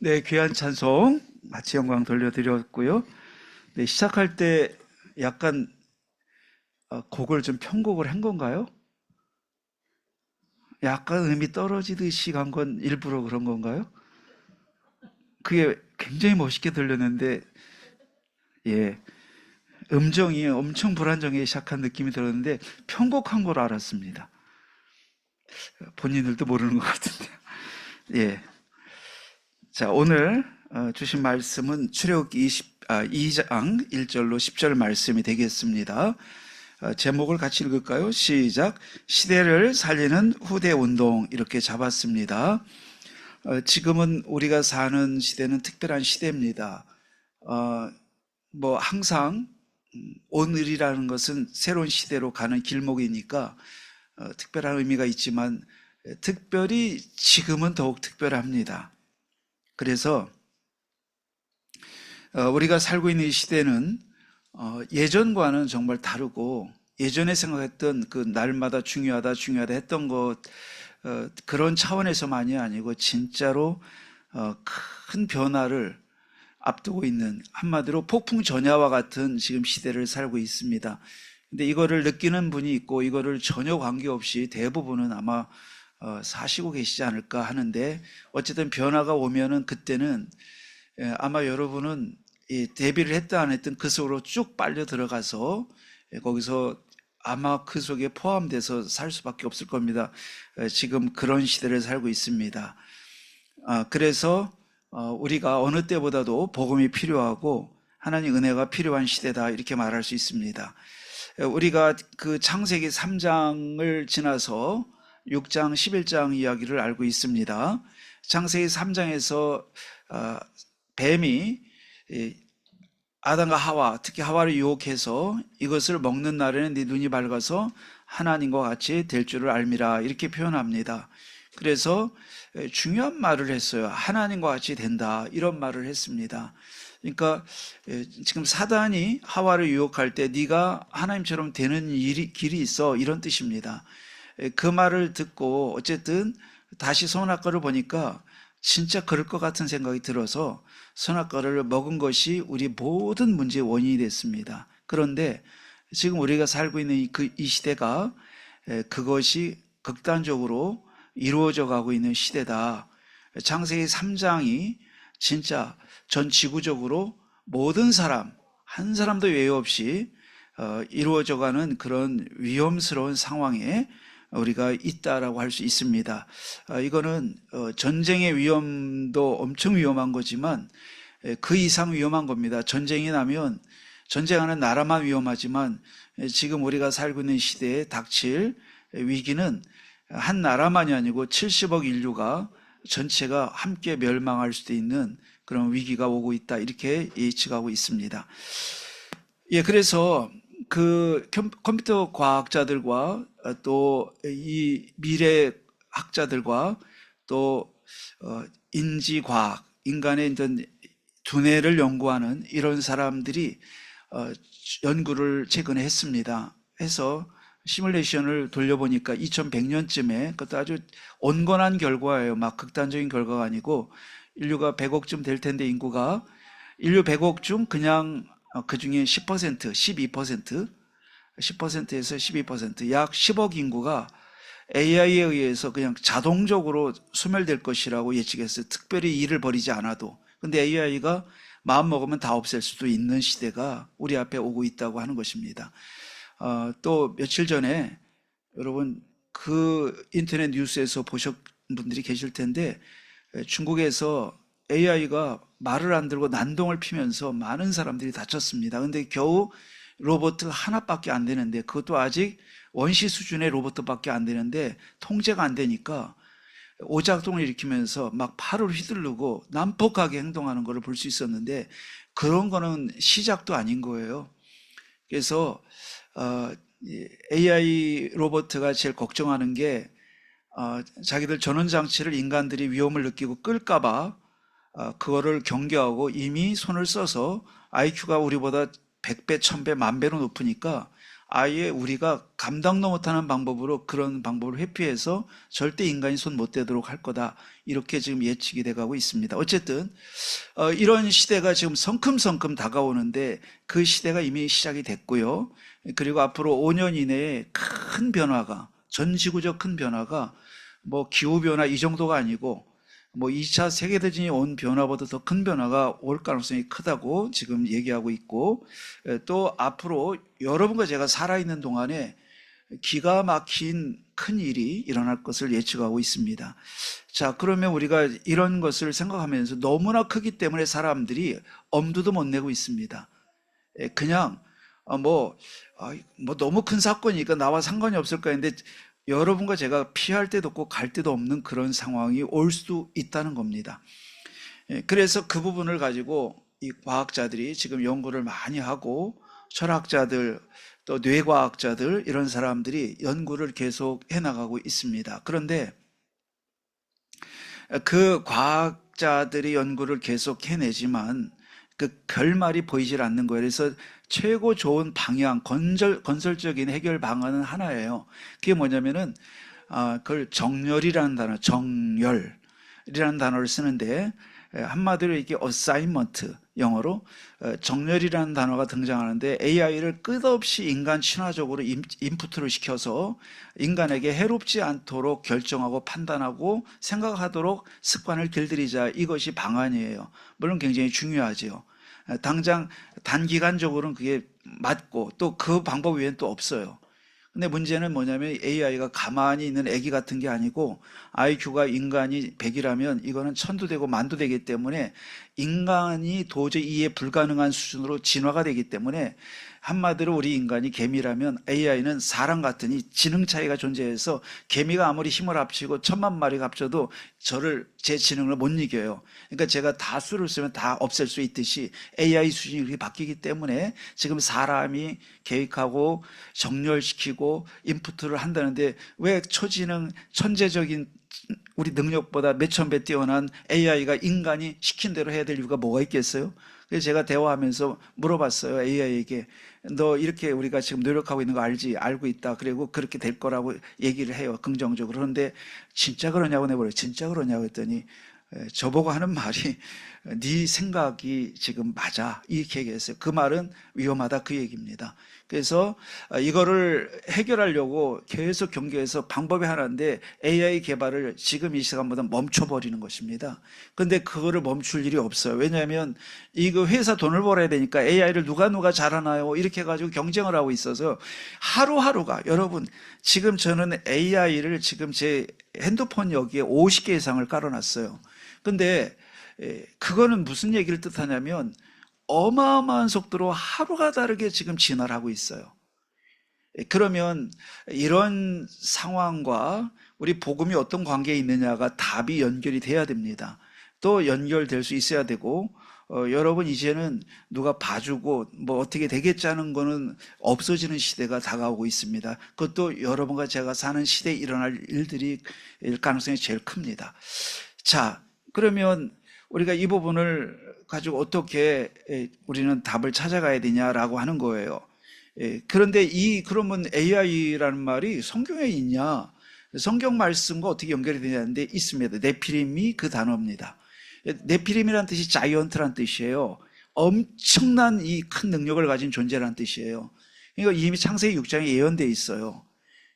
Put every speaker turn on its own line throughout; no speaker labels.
네, 귀한 찬송 마치 영광 돌려드렸고요. 네, 시작할 때 약간 곡을 좀 편곡을 한 건가요? 약간 음이 떨어지듯이 간 건 일부러 그런 건가요? 그게 굉장히 멋있게 들렸는데, 예, 음정이 엄청 불안정하게 시작한 느낌이 들었는데 편곡한 걸 알았습니다. 본인들도 모르는 것 같은데. 예, 자, 오늘 주신 말씀은 출애굽기 2장 1절로 10절 말씀이 되겠습니다. 제목을 같이 읽을까요? 시작. 시대를 살리는 후대 운동 이렇게 잡았습니다. 지금은 우리가 사는 시대는 특별한 시대입니다. 항상 오늘이라는 것은 새로운 시대로 가는 길목이니까 특별한 의미가 있지만 특별히 지금은 더욱 특별합니다. 그래서 우리가 살고 있는 이 시대는 예전과는 정말 다르고 예전에 생각했던 그 날마다 중요하다 했던 것 그런 차원에서만이 아니고 진짜로 큰 변화를 앞두고 있는 한마디로 폭풍 전야와 같은 지금 시대를 살고 있습니다. 근데 이거를 느끼는 분이 있고 이거를 전혀 관계없이 대부분은 아마 사시고 계시지 않을까 하는데 어쨌든 변화가 오면은 그때는 아마 여러분은 대비를 했다 안 했든 그 속으로 쭉 빨려 들어가서 거기서 아마 그 속에 포함돼서 살 수밖에 없을 겁니다. 지금 그런 시대를 살고 있습니다. 그래서 우리가 어느 때보다도 복음이 필요하고 하나님 은혜가 필요한 시대다 이렇게 말할 수 있습니다. 우리가 그 창세기 3장을 지나서 6장, 11장 이야기를 알고 있습니다. 창세기 3장에서 뱀이 아담과 하와, 특히 하와를 유혹해서 이것을 먹는 날에는 네 눈이 밝아서 하나님과 같이 될 줄을 알미라 이렇게 표현합니다. 그래서 중요한 말을 했어요. 하나님과 같이 된다 이런 말을 했습니다. 그러니까 지금 사단이 하와를 유혹할 때 네가 하나님처럼 되는 길이 있어 이런 뜻입니다. 그 말을 듣고 어쨌든 다시 선악과를 보니까 진짜 그럴 것 같은 생각이 들어서 선악과를 먹은 것이 우리 모든 문제의 원인이 됐습니다. 그런데 지금 우리가 살고 있는 이 시대가 그것이 극단적으로 이루어져 가고 있는 시대다. 창세기 3장이 진짜 전 지구적으로 모든 사람, 한 사람도 예외 없이 이루어져 가는 그런 위험스러운 상황에 우리가 있다라고 할 수 있습니다. 이거는 전쟁의 위험도 엄청 위험한 거지만 그 이상 위험한 겁니다. 전쟁이 나면 전쟁하는 나라만 위험하지만 지금 우리가 살고 있는 시대에 닥칠 위기는 한 나라만이 아니고 70억 인류가 전체가 함께 멸망할 수도 있는 그런 위기가 오고 있다 이렇게 예측하고 있습니다. 예, 그래서 그 컴퓨터 과학자들과 또 이 미래 학자들과 또 인지과학, 인간의 어떤 두뇌를 연구하는 이런 사람들이 연구를 최근에 했습니다. 해서 시뮬레이션을 돌려보니까 2100년쯤에 그것도 아주 온건한 결과예요. 막 극단적인 결과가 아니고 인류가 100억쯤 될 텐데 인구가 인류 100억 중 그냥 그 중에 10%, 12%, 10%에서 12%약 10억 인구가 AI에 의해서 그냥 자동적으로 소멸될 것이라고 예측했어요. 특별히 일을 벌이지 않아도. 근데 AI가 마음 먹으면 다 없앨 수도 있는 시대가 우리 앞에 오고 있다고 하는 것입니다. 또 며칠 전에 여러분 그 인터넷 뉴스에서 보신 분들이 계실 텐데 중국에서 AI가 말을 안 들고 난동을 피면서 많은 사람들이 다쳤습니다. 근데 겨우 로봇 하나밖에 안 되는데 그것도 아직 원시 수준의 로봇밖에 안 되는데 통제가 안 되니까 오작동을 일으키면서 막 팔을 휘두르고 난폭하게 행동하는 것을 볼 수 있었는데 그런 거는 시작도 아닌 거예요. 그래서 AI 로봇가 제일 걱정하는 게 자기들 전원장치를 인간들이 위험을 느끼고 끌까봐 그거를 경계하고 이미 손을 써서 IQ가 우리보다 100배, 1000배, 10,000배로 높으니까 아예 우리가 감당도 못하는 방법으로 그런 방법을 회피해서 절대 인간이 손 못 대도록 할 거다. 이렇게 지금 예측이 돼가고 있습니다. 어쨌든 이런 시대가 지금 성큼성큼 다가오는데 그 시대가 이미 시작이 됐고요. 그리고 앞으로 5년 이내에 큰 변화가, 전 지구적 큰 변화가 뭐 기후변화 이 정도가 아니고 뭐 2차 세계대전이 온 변화보다 더 큰 변화가 올 가능성이 크다고 지금 얘기하고 있고, 또 앞으로 여러분과 제가 살아있는 동안에 기가 막힌 큰 일이 일어날 것을 예측하고 있습니다. 자, 그러면 우리가 이런 것을 생각하면서 너무나 크기 때문에 사람들이 엄두도 못 내고 있습니다. 그냥 뭐 너무 큰 사건이니까 나와 상관이 없을까 했는데 여러분과 제가 피할 데도 없고 갈 데도 없는 그런 상황이 올 수도 있다는 겁니다. 그래서 그 부분을 가지고 이 과학자들이 지금 연구를 많이 하고 철학자들 또 뇌과학자들 이런 사람들이 연구를 계속 해나가고 있습니다. 그런데 그 과학자들이 연구를 계속 해내지만 그 결말이 보이질 않는 거예요. 그래서 최고 좋은 방향, 건설적인 해결 방안은 하나예요. 그게 뭐냐면은 그걸 정렬이라는 단어, 정렬이라는 단어를 쓰는데 한마디로 이게 assignment, 영어로 정렬이라는 단어가 등장하는데 AI를 끝없이 인간 친화적으로 인풋을 시켜서 인간에게 해롭지 않도록 결정하고 판단하고 생각하도록 습관을 길들이자, 이것이 방안이에요. 물론 굉장히 중요하지요. 당장 단기간적으로는 그게 맞고 또 그 방법 외에는 또 없어요. 근데 문제는 뭐냐면 AI가 가만히 있는 애기 같은 게 아니고 IQ가 인간이 100이라면 이거는 1000도 되고 만도 되기 때문에 인간이 도저히 이해 불가능한 수준으로 진화가 되기 때문에 한마디로 우리 인간이 개미라면 AI는 사람 같으니 지능 차이가 존재해서 개미가 아무리 힘을 합치고 1000만 마리가 합쳐도 제 지능을 못 이겨요. 그러니까 제가 다 수를 쓰면 다 없앨 수 있듯이 AI 수준이 그렇게 바뀌기 때문에 지금 사람이 계획하고 정렬시키고 인풋을 한다는데 왜 초지능 천재적인 우리 능력보다 몇천 배 뛰어난 AI가 인간이 시킨 대로 해야 될 이유가 뭐가 있겠어요? 그래서 제가 대화하면서 물어봤어요. AI에게 너 이렇게 우리가 지금 노력하고 있는 거 알지? 알고 있다. 그리고 그렇게 될 거라고 얘기를 해요. 긍정적으로. 그런데 진짜 그러냐고 내버려요. 진짜 그러냐고 했더니 저보고 하는 말이 네 생각이 지금 맞아, 이렇게 얘기했어요. 그 말은 위험하다, 그 얘기입니다. 그래서 이거를 해결하려고 계속 경계해서 방법이 하나인데 AI 개발을 지금 이 시간보다 멈춰버리는 것입니다. 근데 그거를 멈출 일이 없어요. 왜냐하면 이거 회사 돈을 벌어야 되니까 AI를 누가 잘하나요? 이렇게 해가지고 경쟁을 하고 있어서 하루하루가, 여러분 지금 저는 AI를 지금 제 핸드폰 여기에 50개 이상을 깔아놨어요. 근데 그거는 무슨 얘기를 뜻하냐면 어마어마한 속도로 하루가 다르게 지금 진화를 하고 있어요. 그러면 이런 상황과 우리 복음이 어떤 관계에 있느냐가 답이 연결이 돼야 됩니다. 또 연결될 수 있어야 되고 여러분 이제는 누가 봐주고 뭐 어떻게 되겠지 하는 거는 없어지는 시대가 다가오고 있습니다. 그것도 여러분과 제가 사는 시대에 일어날 일들이 가능성이 제일 큽니다. 자, 그러면 우리가 이 부분을 가지고 어떻게 우리는 답을 찾아가야 되냐라고 하는 거예요. 그런데 그러면 AI라는 말이 성경에 있냐? 성경 말씀과 어떻게 연결이 되냐는데 있습니다. 네피림이 그 단어입니다. 네피림이라는 뜻이 자이언트란 뜻이에요. 엄청난 이 큰 능력을 가진 존재라는 뜻이에요. 그러니까 이미 창세기 6장에 예언되어 있어요.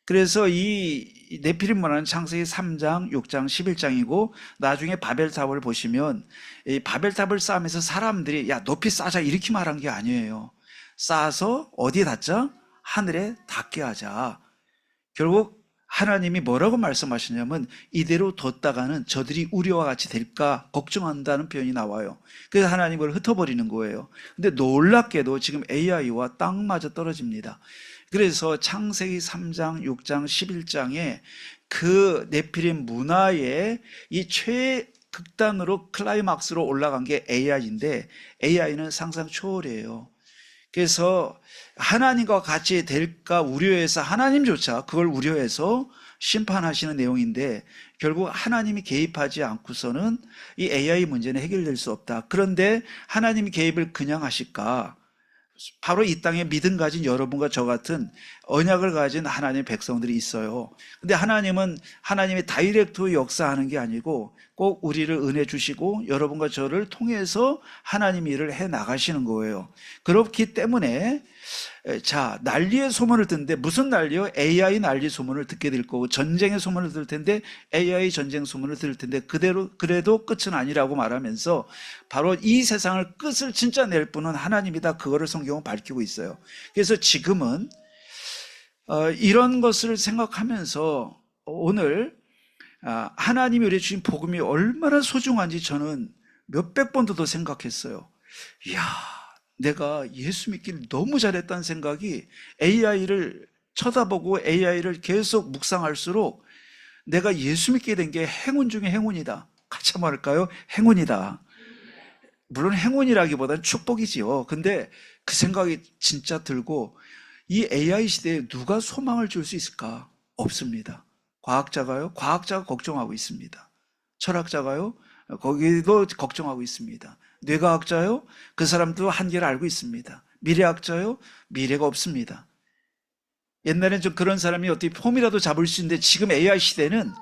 그래서 이 네피림 문화는 창세기 3장, 6장, 11장이고 나중에 바벨탑을 보시면 이 바벨탑을 쌓으면서 사람들이 야 높이 쌓자 이렇게 말한 게 아니에요. 쌓아서 어디에 닿자? 하늘에 닿게 하자. 결국 하나님이 뭐라고 말씀하시냐면 이대로 뒀다가는 저들이 우리와 같이 될까 걱정한다는 표현이 나와요. 그래서 하나님을 흩어버리는 거예요. 근데 놀랍게도 지금 AI와 딱 맞아 떨어집니다. 그래서 창세기 3장, 6장, 11장에 그 네피림 문화의 이 최극단으로 클라이막스로 올라간 게 AI인데 AI는 상상 초월이에요. 그래서 하나님과 같이 될까 우려해서 하나님조차 그걸 우려해서 심판하시는 내용인데 결국 하나님이 개입하지 않고서는 이 AI 문제는 해결될 수 없다. 그런데 하나님이 개입을 그냥 하실까? 바로 이 땅에 믿음 가진 여러분과 저 같은 언약을 가진 하나님의 백성들이 있어요. 근데 하나님은 하나님의 다이렉트 역사하는 게 아니고 꼭 우리를 은혜 주시고 여러분과 저를 통해서 하나님 일을 해 나가시는 거예요. 그렇기 때문에 자, 난리의 소문을 듣는데 무슨 난리요? AI 난리 소문을 듣게 될 거고 전쟁의 소문을 들을 텐데 AI 전쟁 소문을 들을 텐데 그래도 끝은 아니라고 말하면서 바로 이 세상을 끝을 진짜 낼 분은 하나님이다. 그거를 성경은 밝히고 있어요. 그래서 지금은 이런 것을 생각하면서 오늘 하나님이 우리에게 주신 복음이 얼마나 소중한지 저는 몇백 번도 더 생각했어요. 이야, 내가 예수 믿기를 너무 잘했다는 생각이 AI를 쳐다보고 AI를 계속 묵상할수록 내가 예수 믿게 된 게 행운 중에 행운이다. 같이 한번 할까요? 행운이다. 물론 행운이라기보다는 축복이지요. 근데 그 생각이 진짜 들고 이 AI 시대에 누가 소망을 줄 수 있을까? 없습니다. 과학자가요? 과학자가 걱정하고 있습니다. 철학자가요? 거기도 걱정하고 있습니다. 뇌과학자요? 그 사람도 한계를 알고 있습니다. 미래학자요? 미래가 없습니다. 옛날엔 좀 그런 사람이 어떻게 폼이라도 잡을 수 있는데 지금 AI 시대는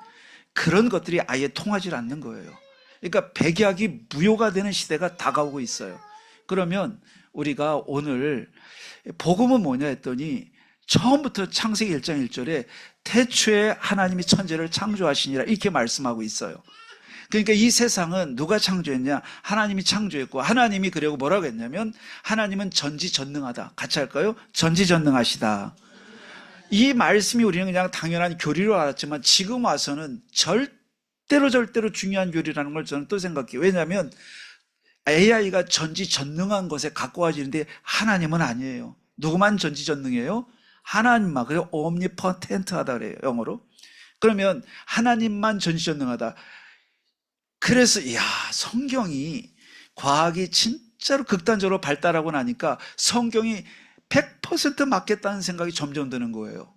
그런 것들이 아예 통하지 않는 거예요. 그러니까 백약이 무효가 되는 시대가 다가오고 있어요. 그러면 우리가 오늘 복음은 뭐냐 했더니 처음부터 창세기 1장 1절에 태초에 하나님이 천지를 창조하시니라 이렇게 말씀하고 있어요. 그러니까 이 세상은 누가 창조했냐? 하나님이 창조했고 하나님이 그리고 뭐라고 했냐면 하나님은 전지전능하다. 같이 할까요? 전지전능하시다. 이 말씀이 우리는 그냥 당연한 교리로 알았지만 지금 와서는 절대로 중요한 교리라는 걸 저는 또 생각해요. 왜냐하면 AI가 전지전능한 것에 가까워지는데 하나님은 아니에요. 누구만 전지전능해요? 하나님만. 그래서 omnipotent하다 그래요, 영어로. 그러면 하나님만 전지전능하다. 그래서 이야, 성경이 과학이 진짜로 극단적으로 발달하고 나니까 성경이 100% 맞겠다는 생각이 점점 드는 거예요.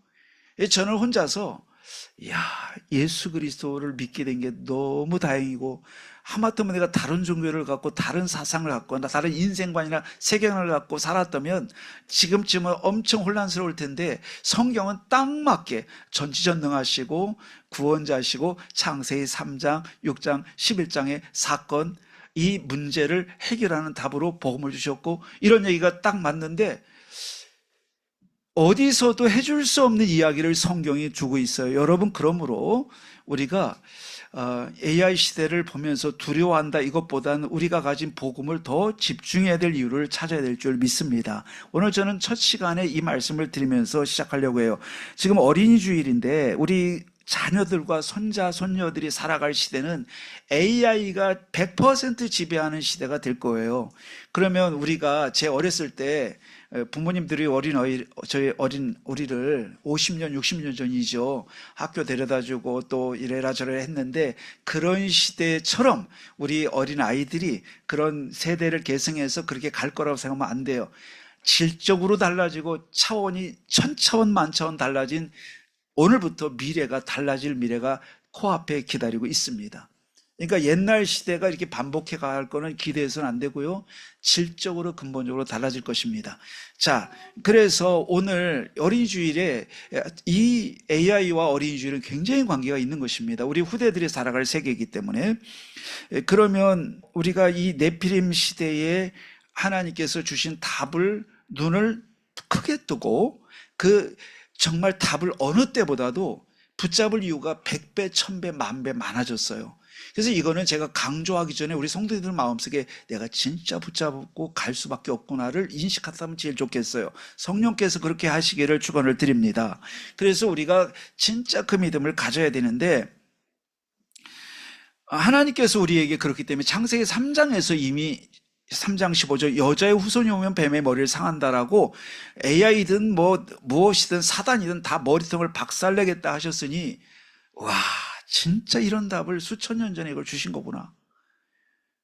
저는 혼자서 이야, 예수 그리스도를 믿게 된 게 너무 다행이고 하마터면 내가 다른 종교를 갖고 다른 사상을 갖고 다른 인생관이나 세계관을 갖고 살았다면 지금쯤은 엄청 혼란스러울 텐데 성경은 딱 맞게 전지전능하시고 구원자시고 창세기 3장, 6장, 11장의 사건 이 문제를 해결하는 답으로 복음을 주셨고 이런 얘기가 딱 맞는데 어디서도 해줄 수 없는 이야기를 성경이 주고 있어요. 여러분, 그러므로 우리가 AI 시대를 보면서 두려워한다 이것보다는 우리가 가진 복음을 더 집중해야 될 이유를 찾아야 될 줄 믿습니다. 오늘 저는 첫 시간에 이 말씀을 드리면서 시작하려고 해요. 지금 어린이 주일인데 우리 자녀들과 손자, 손녀들이 살아갈 시대는 AI가 100% 지배하는 시대가 될 거예요. 그러면 우리가 제 어렸을 때 부모님들이 우리를 50년, 60년 전이죠. 학교 데려다 주고 또 이래라 저래라 했는데 그런 시대처럼 우리 어린 아이들이 그런 세대를 계승해서 그렇게 갈 거라고 생각하면 안 돼요. 질적으로 달라지고 차원이 천차원 만차원 달라진 오늘부터 미래가 달라질 미래가 코앞에 기다리고 있습니다. 그러니까 옛날 시대가 이렇게 반복해 갈 거는 기대해서는 안 되고요. 질적으로 근본적으로 달라질 것입니다. 자, 그래서 오늘 어린이주일에 이 AI와 어린이주일은 굉장히 관계가 있는 것입니다. 우리 후대들이 살아갈 세계이기 때문에. 그러면 우리가 이 네피림 시대에 하나님께서 주신 답을 눈을 크게 뜨고 그 정말 답을 어느 때보다도 붙잡을 이유가 100배, 1000배, 10,000배 많아졌어요. 그래서 이거는 제가 강조하기 전에 우리 성도들 마음속에 내가 진짜 붙잡고 갈 수밖에 없구나를 인식하다면 제일 좋겠어요. 성령께서 그렇게 하시기를 축원을 드립니다. 그래서 우리가 진짜 그 믿음을 가져야 되는데 하나님께서 우리에게 그렇기 때문에 창세기 3장에서 이미 3장 15절 여자의 후손이 오면 뱀의 머리를 상한다라고 AI든 뭐 무엇이든 사단이든 다 머리통을 박살내겠다 하셨으니 와 진짜 이런 답을 수천 년 전에 이걸 주신 거구나.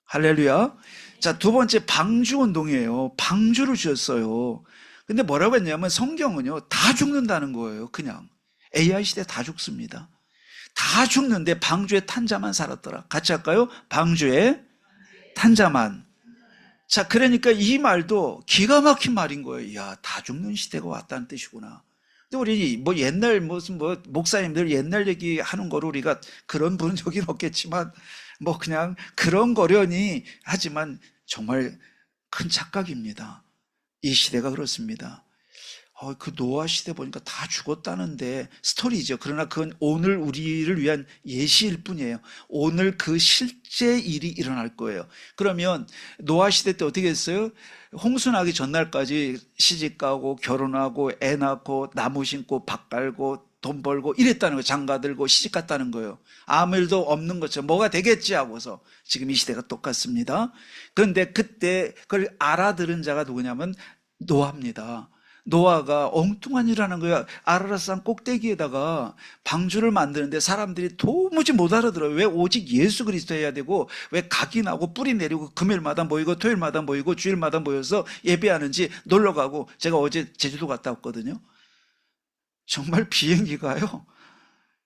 할렐루야. 자, 두 번째 방주운동이에요. 방주를 주셨어요. 근데 뭐라고 했냐면 성경은요 다 죽는다는 거예요. 그냥 AI 시대 다 죽습니다. 다 죽는데 방주에 탄 자만 살았더라. 같이 할까요? 방주에 탄 자만. 자, 그러니까 이 말도 기가 막힌 말인 거예요. 야, 다 죽는 시대가 왔다는 뜻이구나. 근데 우리 뭐 옛날 무슨 뭐 목사님들 옛날 얘기하는 거로 우리가 그런 분은 여긴 없겠지만 뭐 그냥 그런 거려니 하지만 정말 큰 착각입니다. 이 시대가 그렇습니다. 그 노아 시대 보니까 다 죽었다는데 스토리죠. 그러나 그건 오늘 우리를 위한 예시일 뿐이에요. 오늘 그 실제 일이 일어날 거예요. 그러면 노아 시대 때 어떻게 했어요? 홍수 나기 전날까지 시집 가고 결혼하고 애 낳고 나무 심고 밭 갈고 돈 벌고 이랬다는 거예요. 장가 들고 시집 갔다는 거예요. 아무 일도 없는 것처럼 뭐가 되겠지 하고서 지금 이 시대가 똑같습니다. 그런데 그때 그걸 알아들은 자가 누구냐면 노아입니다. 노아가 엉뚱한 일을 하는 거야. 아라랏산 꼭대기에다가 방주를 만드는데 사람들이 도무지 못 알아들어요. 왜 오직 예수 그리스도 해야 되고 왜 각인하고 뿌리 내리고 금요일마다 모이고 토요일마다 모이고 주일마다 모여서 예배하는지 놀러가고. 제가 어제 제주도 갔다 왔거든요. 정말 비행기가요,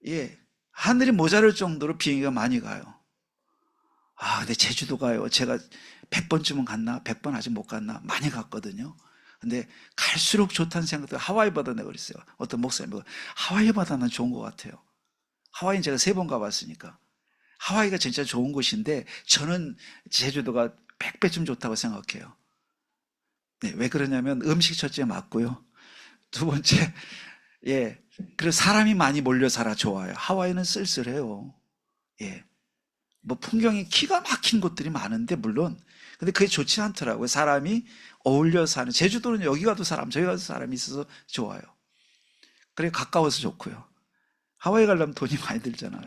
예, 하늘이 모자랄 정도로 비행기가 많이 가요. 근데 제주도 가요. 제가 100번쯤은 갔나? 100번 아직 못 갔나? 많이 갔거든요. 근데 갈수록 좋다는 생각도. 하와이보다 내가 그랬어요. 어떤 목사님, 하와이보다 난 좋은 것 같아요. 하와이는 제가 3번 가봤으니까. 하와이가 진짜 좋은 곳인데 저는 제주도가 100배쯤 좋다고 생각해요. 네, 왜 그러냐면 음식 첫째 맞고요. 두 번째, 예, 그리고 사람이 많이 몰려 살아 좋아요. 하와이는 쓸쓸해요. 예, 뭐 풍경이 기가 막힌 곳들이 많은데 물론 근데 그게 좋지 않더라고요. 사람이 어울려 사는. 제주도는 여기 가도 사람 저기 가도 사람이 있어서 좋아요. 그래 가까워서 좋고요. 하와이 가려면 돈이 많이 들잖아요.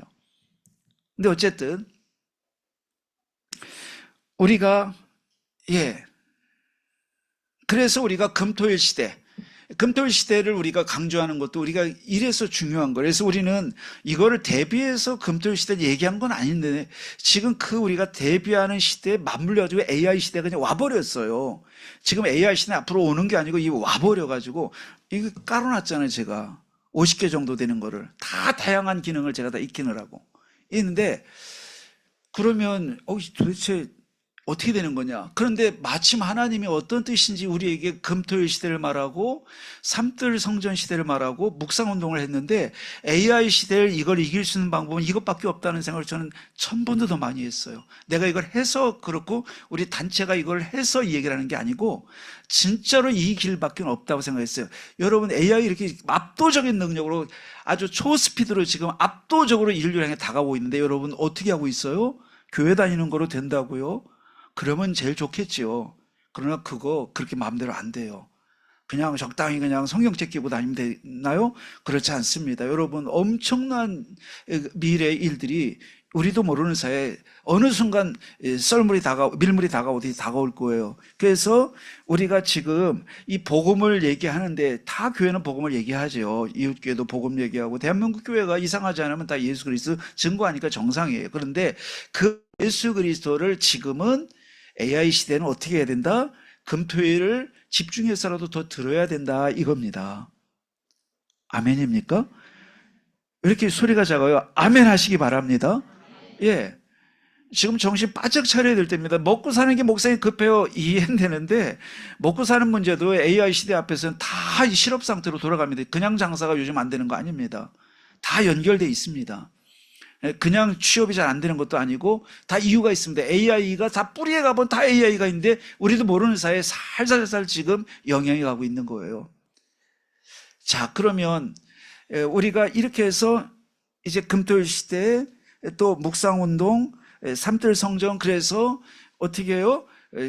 근데 어쨌든 우리가, 예, 그래서 우리가 금토일 시대를 우리가 강조하는 것도 우리가 이래서 중요한 거예요. 그래서 우리는 이거를 대비해서 금토일 시대를 얘기한 건 아닌데 지금 그 우리가 대비하는 시대에 맞물려가지고 AI 시대가 그냥 와버렸어요. 지금 AI 시대 앞으로 오는 게 아니고 이거 와버려가지고 이거 깔아놨잖아요. 제가 50개 정도 되는 거를 다 다양한 기능을 제가 다 익히느라고 있는데 그러면 도대체 어떻게 되는 거냐? 그런데 마침 하나님이 어떤 뜻인지 우리에게 금토일 시대를 말하고 삼들 성전 시대를 말하고 묵상운동을 했는데 AI 시대를 이걸 이길 수 있는 방법은 이것밖에 없다는 생각을 저는 1000번도 더 많이 했어요. 내가 이걸 해서 그렇고 우리 단체가 이걸 해서 이 얘기를 하는 게 아니고 진짜로 이 길밖에 없다고 생각했어요. 여러분 AI 이렇게 압도적인 능력으로 아주 초스피드로 지금 압도적으로 인류를 향해 다가오고 있는데 여러분 어떻게 하고 있어요? 교회 다니는 거로 된다고요? 그러면 제일 좋겠지요. 그러나 그거 그렇게 마음대로 안 돼요. 그냥 적당히 그냥 성경책 끼고 다니면 되나요? 그렇지 않습니다. 여러분 엄청난 미래의 일들이 우리도 모르는 사이에 어느 순간 밀물이 다가올 거예요. 그래서 우리가 지금 이 복음을 얘기하는데 다 교회는 복음을 얘기하죠. 이웃교회도 복음 얘기하고 대한민국 교회가 이상하지 않으면 다 예수 그리스도 증거하니까 정상이에요. 그런데 그 예수 그리스도를 지금은 AI 시대는 어떻게 해야 된다? 금토일을 집중해서라도 더 들어야 된다 이겁니다. 아멘입니까? 왜 이렇게 소리가 작아요? 아멘 하시기 바랍니다. 예, 지금 정신 바짝 차려야 될 때입니다. 먹고 사는 게 목사님 급해요. 이해는 되는데 먹고 사는 문제도 AI 시대 앞에서는 다 실업 상태로 돌아갑니다. 그냥 장사가 요즘 안 되는 거 아닙니다. 다 연결돼 있습니다. 그냥 취업이 잘 안 되는 것도 아니고 다 이유가 있습니다. AI가 다 뿌리에 가면 다 AI가 있는데 우리도 모르는 사이에 살살살 지금 영향이 가고 있는 거예요. 자, 그러면 우리가 이렇게 해서 이제 금토일 시대에 또 묵상운동, 삼들 성전, 그래서 어떻게 해요?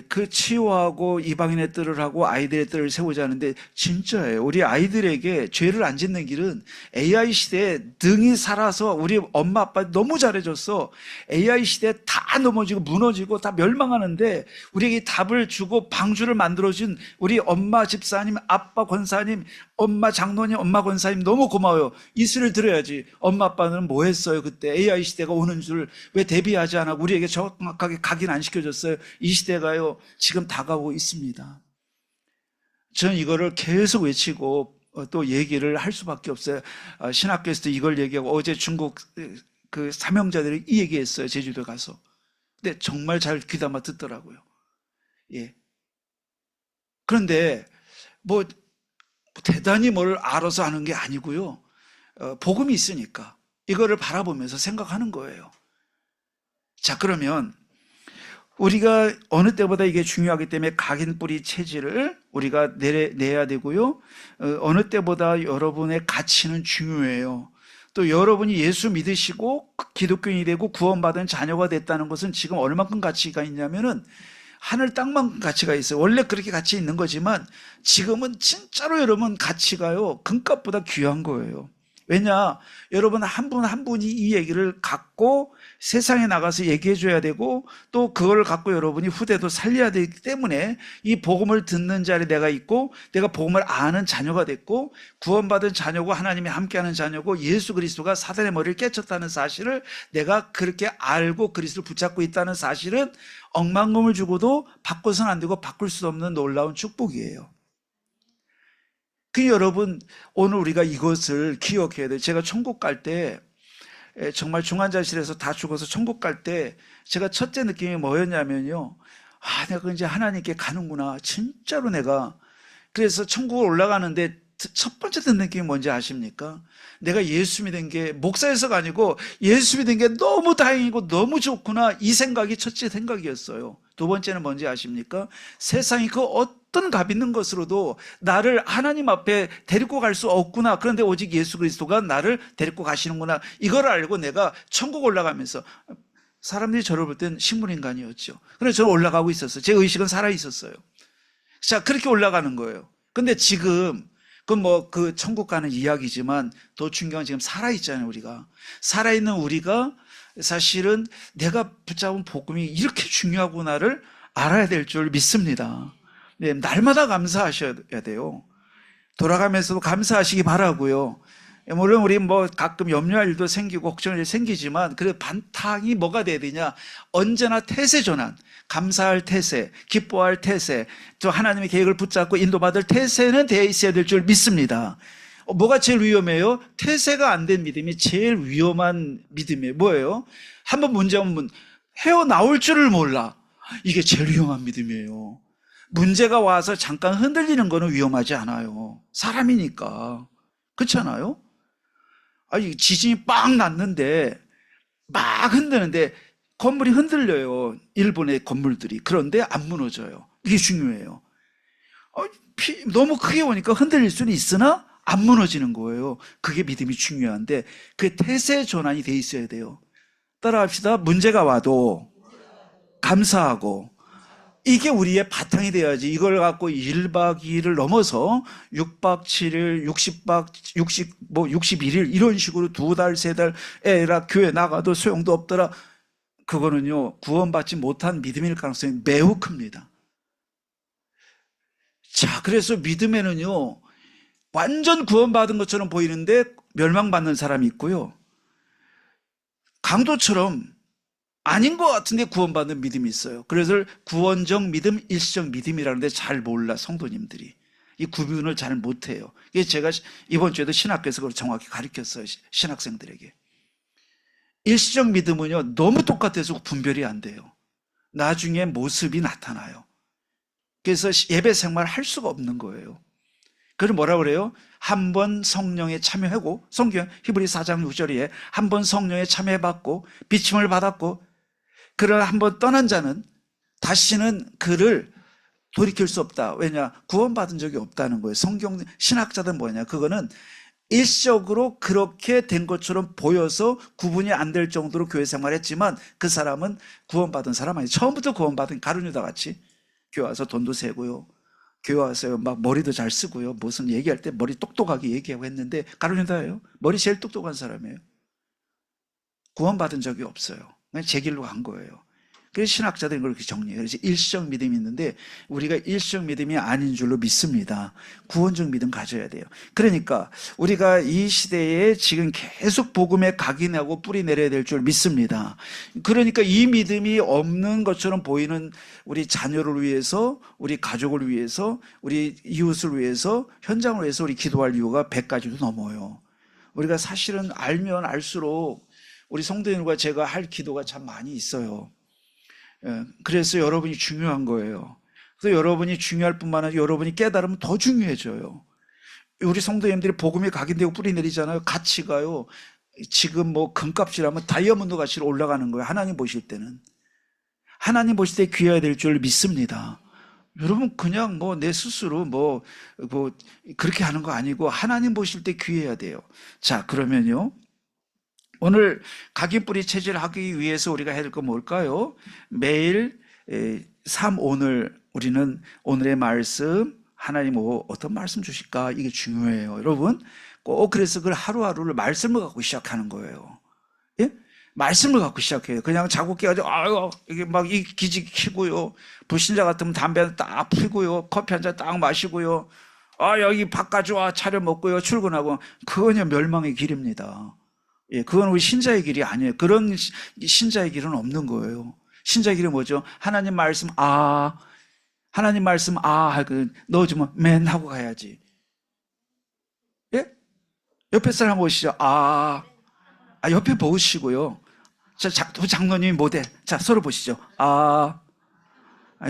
그 치유하고 이방인의 뜰을 하고 아이들의 뜰을 세우자 하는데 진짜예요. 우리 아이들에게 죄를 안 짓는 길은 AI 시대에 능히 살아서 우리 엄마 아빠 너무 잘해줬어. AI 시대에 다 넘어지고 무너지고 다 멸망하는데 우리에게 답을 주고 방주를 만들어준 우리 엄마 집사님, 아빠 권사님, 엄마 장로님, 엄마 권사님 너무 고마워요. 이 소리를 들어야지. 엄마 아빠는 뭐 했어요? 그때 AI 시대가 오는 줄 왜 대비하지 않아 우리에게 정확하게 각인 안 시켜줬어요? 이 시대가요 지금 다가오고 있습니다. 저는 이거를 계속 외치고 또 얘기를 할 수밖에 없어요. 신학교에서도 이걸 얘기하고 어제 중국 그 사명자들이 이 얘기했어요. 제주도 가서. 근데 정말 잘 귀담아 듣더라고요. 예. 그런데 뭐 대단히 뭘 알아서 하는 게 아니고요. 복음이 있으니까 이거를 바라보면서 생각하는 거예요. 자, 그러면 우리가 어느 때보다 이게 중요하기 때문에 각인 뿌리 체질을 우리가 내야 되고요. 어느 때보다 여러분의 가치는 중요해요. 또 여러분이 예수 믿으시고 기독교인이 되고 구원받은 자녀가 됐다는 것은 지금 얼마큼 가치가 있냐면은 하늘 땅만큼 가치가 있어요. 원래 그렇게 가치 있는 거지만 지금은 진짜로 여러분 가치가요, 금값보다 귀한 거예요. 왜냐, 여러분 한 분 한 분이 이 얘기를 갖고 세상에 나가서 얘기해 줘야 되고 또 그걸 갖고 여러분이 후대도 살려야 되기 때문에 이 복음을 듣는 자리에 내가 있고 내가 복음을 아는 자녀가 됐고 구원받은 자녀고 하나님이 함께하는 자녀고 예수 그리스도가 사단의 머리를 깨쳤다는 사실을 내가 그렇게 알고 그리스도를 붙잡고 있다는 사실은 억만금을 주고도 바꿔서는 안 되고 바꿀 수 없는 놀라운 축복이에요. 그 여러분, 오늘 우리가 이것을 기억해야 돼요. 제가 천국 갈 때 정말 중환자실에서 다 죽어서 천국 갈 때 제가 첫째 느낌이 뭐였냐면요, 내가 이제 하나님께 가는구나, 진짜로 내가. 그래서 천국을 올라가는데 첫 번째 든 느낌이 뭔지 아십니까? 내가 예수 믿은 게 목사에서가 아니고 예수 믿은 게 너무 다행이고 너무 좋구나, 이 생각이 첫째 생각이었어요. 두 번째는 뭔지 아십니까? 세상이 그 어떤 값 있는 것으로도 나를 하나님 앞에 데리고 갈 수 없구나. 그런데 오직 예수 그리스도가 나를 데리고 가시는구나. 이걸 알고 내가 천국 올라가면서, 사람들이 저를 볼 땐 식물인간이었죠. 그래서 저는 올라가고 있었어요. 제 의식은 살아있었어요. 자, 그렇게 올라가는 거예요. 근데 지금 그 천국 가는 이야기지만 더 중요한 지금 살아있잖아요. 우리가 살아있는 우리가 사실은 내가 붙잡은 복음이 이렇게 중요하구나를 알아야 될 줄 믿습니다. 네, 날마다 감사하셔야 돼요. 돌아가면서도 감사하시기 바라고요. 물론 우리 가끔 염려할 일도 생기고 걱정할 일 생기지만 그래, 반탕이 뭐가 돼야 되냐? 언제나 태세 전환, 감사할 태세, 기뻐할 태세, 또 하나님의 계획을 붙잡고 인도받을 태세는 되어 있어야 될 줄 믿습니다. 뭐가 제일 위험해요? 태세가 안 된 믿음이 제일 위험한 믿음이에요. 뭐예요? 한번 문제 오면 헤어나올 줄을 몰라. 이게 제일 위험한 믿음이에요. 문제가 와서 잠깐 흔들리는 거는 위험하지 않아요. 사람이니까. 그렇잖아요? 지진이 빵 났는데 막 흔드는데 건물이 흔들려요. 일본의 건물들이. 그런데 안 무너져요. 이게 중요해요. 너무 크게 오니까 흔들릴 수는 있으나 안 무너지는 거예요. 그게 믿음이 중요한데 그 태세 전환이 돼 있어야 돼요. 따라합시다. 문제가 와도 감사하고, 이게 우리의 바탕이 돼야지. 이걸 갖고 1박 2일을 넘어서 6박 7일, 60박, 61일 이런 식으로 2달, 3달 애라 교회 나가도 소용도 없더라. 그거는요, 구원받지 못한 믿음일 가능성이 매우 큽니다. 자, 그래서 믿음에는요, 완전 구원받은 것처럼 보이는데 멸망받는 사람이 있고요, 강도처럼 아닌 것 같은데 구원받는 믿음이 있어요. 그래서 구원적 믿음, 일시적 믿음이라는데 잘 몰라, 성도님들이. 이 구분을 잘 못해요. 이게 제가 이번 주에도 신학교에서 그걸 정확히 가르쳤어요, 신학생들에게. 일시적 믿음은요, 너무 똑같아서 분별이 안 돼요. 나중에 모습이 나타나요. 그래서 예배 생활 할 수가 없는 거예요. 그걸 뭐라 그래요? 한 번 성령에 참여하고, 성경 히브리 4장 6절에 한 번 성령에 참여해봤고 비침을 받았고, 그를 한 번 떠난 자는 다시는 그를 돌이킬 수 없다. 왜냐? 구원받은 적이 없다는 거예요. 성경 신학자들은 뭐냐? 그거는 일시적으로 그렇게 된 것처럼 보여서 구분이 안 될 정도로 교회 생활했지만 그 사람은 구원받은 사람 아니에요. 처음부터 구원받은 가룟유다 같이 교회 와서 돈도 세고요, 교회 와서 막 머리도 잘 쓰고요, 무슨 얘기할 때 머리 똑똑하게 얘기하고 했는데 가룟유다예요. 머리 제일 똑똑한 사람이에요. 구원받은 적이 없어요. 그냥 제 길로 간 거예요. 그래서 신학자들이 그렇게 정리해요. 그래서 일시적 믿음이 있는데 우리가 일시적 믿음이 아닌 줄로 믿습니다. 구원적 믿음 가져야 돼요. 그러니까 우리가 이 시대에 지금 계속 복음에 각인하고 뿌리 내려야 될 줄 믿습니다. 그러니까 이 믿음이 없는 것처럼 보이는 우리 자녀를 위해서, 우리 가족을 위해서, 우리 이웃을 위해서, 현장을 위해서 우리 기도할 이유가 100가지도 넘어요. 우리가 사실은 알면 알수록 우리 성도님과 제가 할 기도가 참 많이 있어요. 그래서 여러분이 중요한 거예요. 그래서 여러분이 중요할 뿐만 아니라 여러분이 깨달으면 더 중요해져요. 우리 성도님들이 복음이 각인되고 뿌리 내리잖아요. 가치가요. 지금 뭐 금값이라면 다이아몬드 가치로 올라가는 거예요. 하나님 보실 때는. 하나님 보실 때 귀해야 될 줄 믿습니다. 여러분 그냥 뭐 내 스스로 뭐 그렇게 하는 거 아니고 하나님 보실 때 귀해야 돼요. 자, 그러면요. 오늘 각인뿌리 체질을 하기 위해서 우리가 해야 될 건 뭘까요? 매일 오늘 우리는 오늘의 말씀 하나님 어떤 말씀 주실까? 이게 중요해요. 여러분 꼭 그래서 그걸 하루하루를 말씀을 갖고 시작하는 거예요. 예? 말씀을 갖고 시작해요. 그냥 자고 깨가지고 아유 이게 막 이 기지 키고요. 불신자 같으면 담배 딱 피고요. 커피 한 잔 딱 마시고요. 아 여기 밥 가져와 차려 먹고요. 출근하고 그거는 멸망의 길입니다. 예, 그건 우리 신자의 길이 아니에요. 그런 신자의 길은 없는 거예요. 신자의 길은 뭐죠? 하나님 말씀 하나님 말씀 넣어주면 맨 하고 가야지. 예? 옆에 사람 보시죠. 옆에 보시고요. 자, 장로님 모델. 자, 서로 보시죠.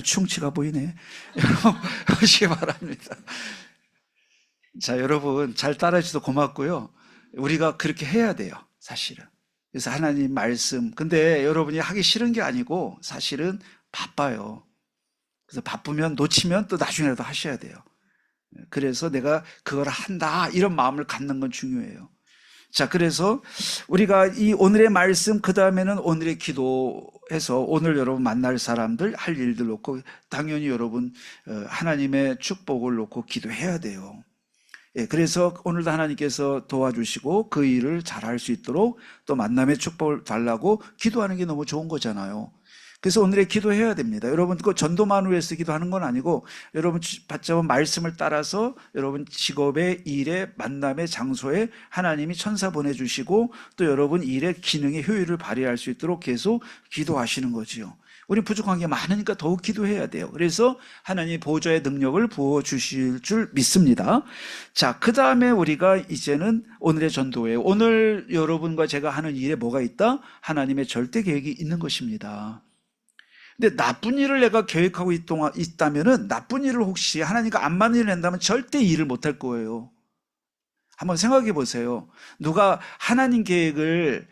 충치가 보이네. 여러분, 보시기 바랍니다. 자, 여러분, 잘 따라해주셔서 고맙고요. 우리가 그렇게 해야 돼요, 사실은. 그래서 하나님 말씀. 근데 여러분이 하기 싫은 게 아니고, 사실은 바빠요. 그래서 바쁘면 놓치면 또 나중에라도 하셔야 돼요. 그래서 내가 그걸 한다, 이런 마음을 갖는 건 중요해요. 자, 그래서 우리가 이 오늘의 말씀, 그 다음에는 오늘의 기도해서 오늘 여러분 만날 사람들, 할 일들 놓고 당연히 여러분 하나님의 축복을 놓고 기도해야 돼요. 예, 그래서 오늘도 하나님께서 도와주시고 그 일을 잘할 수 있도록 또 만남의 축복을 달라고 기도하는 게 너무 좋은 거잖아요. 그래서 오늘의 기도해야 됩니다. 여러분 그 전도만을 위해서 기도하는 건 아니고 여러분 받잡은 말씀을 따라서 여러분 직업의 일의 만남의 장소에 하나님이 천사 보내주시고 또 여러분 일의 기능의 효율을 발휘할 수 있도록 계속 기도하시는 거지요. 우리 부족한 게 많으니까 더욱 기도해야 돼요. 그래서 하나님 보좌의 능력을 부어주실 줄 믿습니다. 자, 그 다음에 우리가 이제는 오늘의 전도예요. 오늘 여러분과 제가 하는 일에 뭐가 있다? 하나님의 절대 계획이 있는 것입니다. 근데 나쁜 일을 내가 계획하고 있다면은 나쁜 일을 혹시 하나님과 안 맞는 일을 한다면 절대 일을 못할 거예요. 한번 생각해 보세요. 누가 하나님 계획을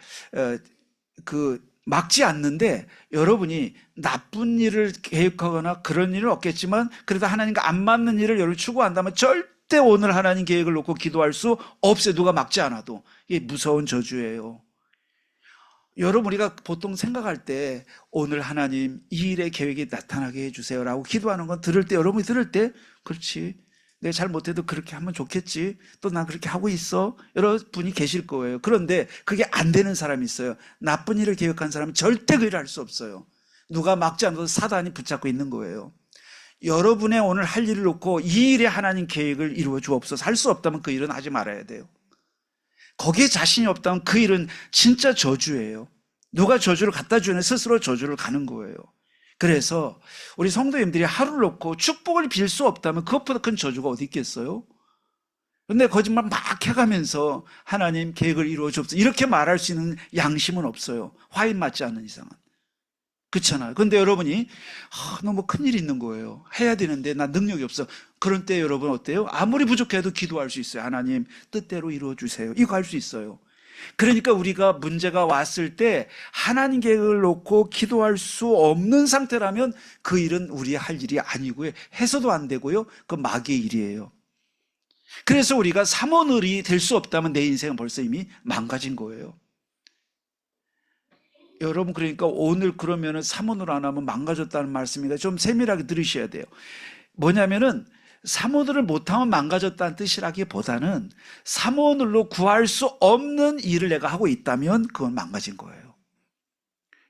막지 않는데 여러분이 나쁜 일을 계획하거나 그런 일은 없겠지만 그래도 하나님과 안 맞는 일을 여러분 추구한다면 절대 오늘 하나님 계획을 놓고 기도할 수 없어요. 누가 막지 않아도. 이게 무서운 저주예요. 여러분 우리가 보통 생각할 때 오늘 하나님 이 일의 계획이 나타나게 해주세요 라고 기도하는 건 여러분이 들을 때 그렇지 내가 잘 못해도 그렇게 하면 좋겠지 또 난 그렇게 하고 있어 여러분이 계실 거예요. 그런데 그게 안 되는 사람이 있어요. 나쁜 일을 계획한 사람은 절대 그 일을 할 수 없어요. 누가 막지 않아도 사단이 붙잡고 있는 거예요. 여러분의 오늘 할 일을 놓고 이 일에 하나님 계획을 이루어 주옵소서 할 수 없다면 그 일은 하지 말아야 돼요. 거기에 자신이 없다면 그 일은 진짜 저주예요. 누가 저주를 갖다 주는 스스로 저주를 가는 거예요. 그래서 우리 성도님들이 하루를 놓고 축복을 빌 수 없다면 그것보다 큰 저주가 어디 있겠어요? 근데 거짓말 막 해가면서 하나님 계획을 이루어 주옵소서 이렇게 말할 수 있는 양심은 없어요. 화인 맞지 않는 이상은. 그렇잖아요. 근데 여러분이 너무 큰일이 있는 거예요. 해야 되는데 나 능력이 없어. 그런 때 여러분 어때요? 아무리 부족해도 기도할 수 있어요. 하나님 뜻대로 이루어주세요. 이거 할 수 있어요. 그러니까 우리가 문제가 왔을 때 하나님 계획을 놓고 기도할 수 없는 상태라면 그 일은 우리의 할 일이 아니고요. 해서도 안 되고요. 그 마귀의 일이에요. 그래서 우리가 사모늘이 될 수 없다면 내 인생은 벌써 이미 망가진 거예요. 여러분 그러니까 오늘 그러면은 사모늘 안 하면 망가졌다는 말씀이니까 좀 세밀하게 들으셔야 돼요. 뭐냐면은 사모늘을 못하면 망가졌다는 뜻이라기보다는 사모늘로 구할 수 없는 일을 내가 하고 있다면 그건 망가진 거예요.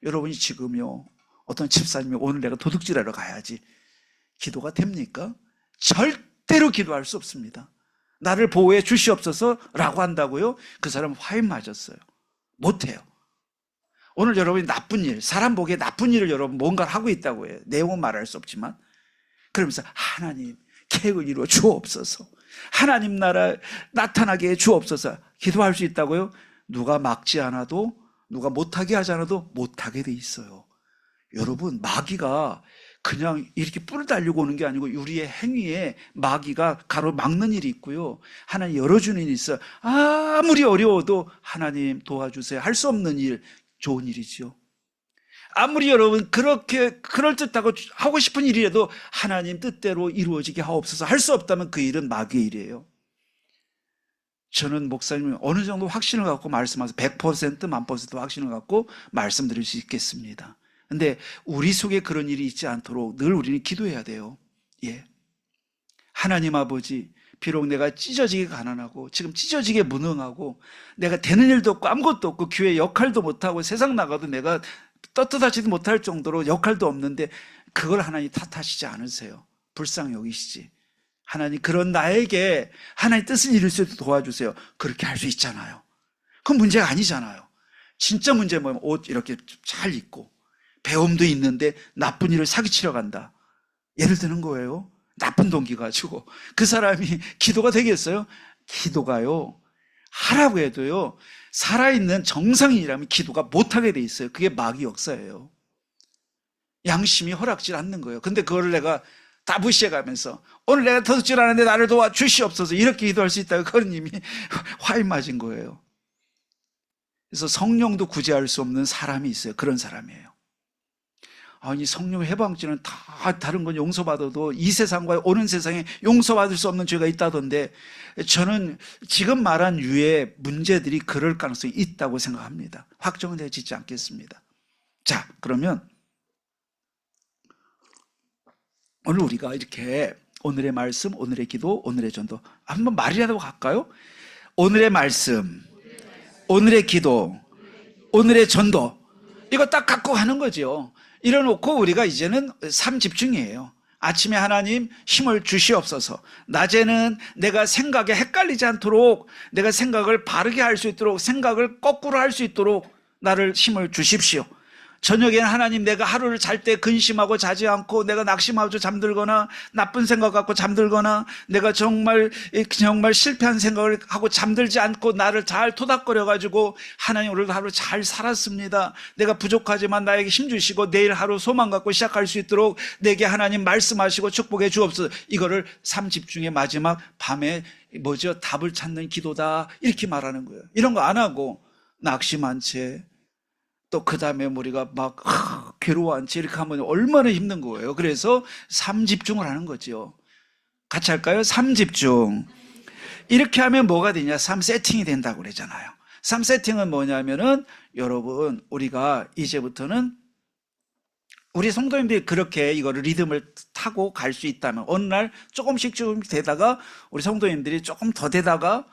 여러분이 지금요 어떤 집사님이 오늘 내가 도둑질하러 가야지 기도가 됩니까? 절대로 기도할 수 없습니다. 나를 보호해 주시옵소서 라고 한다고요? 그 사람은 화인 맞았어요. 못해요. 오늘 여러분이 나쁜 일, 사람 보기에 나쁜 일을 여러분 뭔가를 하고 있다고 해요. 내용은 말할 수 없지만 그러면서 하나님 계획을 이루어 주옵소서 하나님 나라 나타나게 해 주옵소서 기도할 수 있다고요? 누가 막지 않아도 누가 못하게 하지 않아도 못하게 돼 있어요. 여러분, 마귀가 그냥 이렇게 뿔을 달리고 오는 게 아니고 우리의 행위에 마귀가 가로막는 일이 있고요. 하나님 열어주는 일이 있어요. 아무리 어려워도 하나님 도와주세요. 할 수 없는 일, 좋은 일이지요. 아무리 여러분 그렇게 그럴듯하고 하고 싶은 일이라도 하나님 뜻대로 이루어지게 하옵소서. 할 수 없다면 그 일은 마귀의 일이에요. 저는 목사님이 어느 정도 확신을 갖고 말씀하세요. 100%, 1000% 확신을 갖고 말씀드릴 수 있겠습니다. 근데 우리 속에 그런 일이 있지 않도록 늘 우리는 기도해야 돼요. 예. 하나님 아버지, 비록 내가 찢어지게 가난하고 지금 찢어지게 무능하고 내가 되는 일도 없고 아무것도 없고 교회 역할도 못하고 세상 나가도 내가 떳떳하지도 못할 정도로 역할도 없는데 그걸 하나님 탓하시지 않으세요. 불쌍히 여기시지. 하나님, 그런 나에게 하나님 뜻을 이룰 수 있도록 도와주세요. 그렇게 할 수 있잖아요. 그건 문제가 아니잖아요. 진짜 문제는 뭐냐면 옷 이렇게 잘 입고 배움도 있는데 나쁜 일을 사기치러 간다. 예를 드는 거예요. 나쁜 동기 가지고 그 사람이 기도가 되겠어요? 기도가요, 하라고 해도요, 살아있는 정상인이라면 기도가 못하게 돼 있어요. 그게 마귀 역사예요. 양심이 허락질 않는 거예요. 근데 그거를 내가 다 무시해가면서 오늘 내가 터득질 않았는데 나를 도와 주시옵소서 이렇게 기도할 수 있다고, 그건 이미 화인 맞은 거예요. 그래서 성령도 구제할 수 없는 사람이 있어요. 그런 사람이에요. 아니, 성령 해방죄는 다 다른 건 용서받아도 이 세상과 오는 세상에 용서받을 수 없는 죄가 있다던데, 저는 지금 말한 유의 문제들이 그럴 가능성이 있다고 생각합니다. 확정은 내가 짓지 않겠습니다. 자, 그러면 오늘 우리가 이렇게 오늘의 말씀, 오늘의 기도, 오늘의 전도 한번 말이라도 할까요? 오늘의 말씀, 오늘의 기도, 오늘의 전도, 이거 딱 갖고 가는 거죠. 이래놓고 우리가 이제는 삶 집중이에요. 아침에 하나님 힘을 주시옵소서. 낮에는 내가 생각에 헷갈리지 않도록, 내가 생각을 바르게 할 수 있도록, 생각을 거꾸로 할 수 있도록 나를 힘을 주십시오. 저녁에는 하나님, 내가 하루를 잘 때 근심하고 자지 않고 내가 낙심하고 잠들거나 나쁜 생각 갖고 잠들거나 내가 정말 실패한 생각을 하고 잠들지 않고 나를 잘 토닥거려가지고 하나님, 오늘 하루 잘 살았습니다. 내가 부족하지만 나에게 힘 주시고 내일 하루 소망 갖고 시작할 수 있도록 내게 하나님 말씀하시고 축복해 주옵소서. 이거를 삶 집중의 마지막 밤에 답을 찾는 기도다, 이렇게 말하는 거예요. 이런 거 안 하고 낙심한 채 또 그 다음에 우리가 막 괴로워한 채 이렇게 하면 얼마나 힘든 거예요. 그래서 삶 집중을 하는 거죠. 같이 할까요? 삶 집중. 이렇게 하면 뭐가 되냐? 삶 세팅이 된다고 그러잖아요. 삶 세팅은 뭐냐면은, 여러분, 우리가 이제부터는 우리 성도님들이 그렇게 이거를 리듬을 타고 갈 수 있다면, 어느 날 조금씩 되다가 우리 성도님들이 조금 더 되다가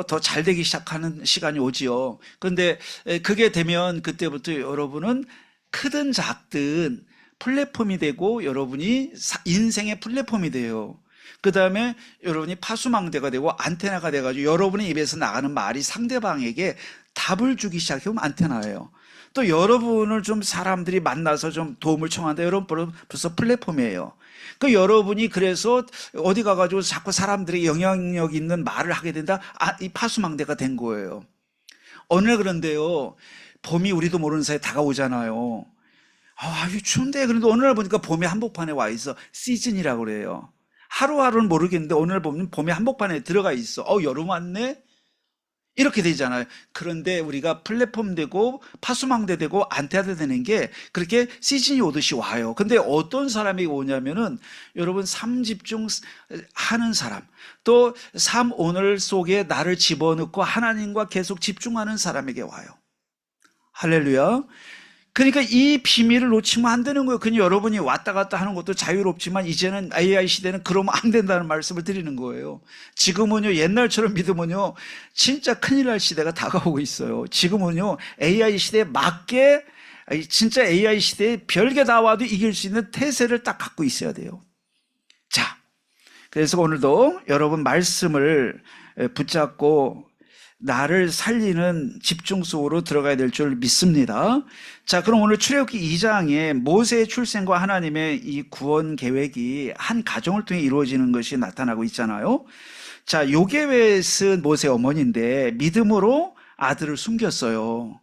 더 잘 되기 시작하는 시간이 오지요. 그런데 그게 되면 그때부터 여러분은 크든 작든 플랫폼이 되고 여러분이 인생의 플랫폼이 돼요. 그 다음에 여러분이 파수망대가 되고 안테나가 돼가지고 여러분의 입에서 나가는 말이 상대방에게 답을 주기 시작하면 안테나예요. 또 여러분을 좀 사람들이 만나서 좀 도움을 청한다, 여러분 벌써 플랫폼이에요. 그 여러분이 그래서 어디 가가지고 자꾸 사람들이 영향력 있는 말을 하게 된다, 이 파수망대가 된 거예요. 어느 날 그런데요, 봄이 우리도 모르는 사이에 다가오잖아요. 이거 추운데, 그런데 어느 날 보니까 봄의 한복판에 와 있어. 시즌이라고 그래요. 하루하루는 모르겠는데 어느 날 보면 봄의 한복판에 들어가 있어. 여름 왔네? 이렇게 되잖아요. 그런데 우리가 플랫폼 되고 파수망대 되고 안테나 되는 게 그렇게 시즌이 오듯이 와요. 근데 어떤 사람이 오냐면은, 여러분, 삶 집중하는 사람, 또 삶 오늘 속에 나를 집어넣고 하나님과 계속 집중하는 사람에게 와요. 할렐루야. 그러니까 이 비밀을 놓치면 안 되는 거예요. 그냥 여러분이 왔다 갔다 하는 것도 자유롭지만 이제는 AI 시대는 그러면 안 된다는 말씀을 드리는 거예요. 지금은요, 옛날처럼 믿으면요 진짜 큰일 날 시대가 다가오고 있어요. 지금은요 AI 시대에 맞게, 진짜 AI 시대에 별게 다 와도 이길 수 있는 태세를 딱 갖고 있어야 돼요. 자, 그래서 오늘도 여러분 말씀을 붙잡고 나를 살리는 집중 속으로 들어가야 될 줄 믿습니다. 자, 그럼 오늘 출애굽기 2장에 모세의 출생과 하나님의 이 구원 계획이 한 가정을 통해 이루어지는 것이 나타나고 있잖아요. 자, 요게벳은 모세 어머니인데 믿음으로 아들을 숨겼어요.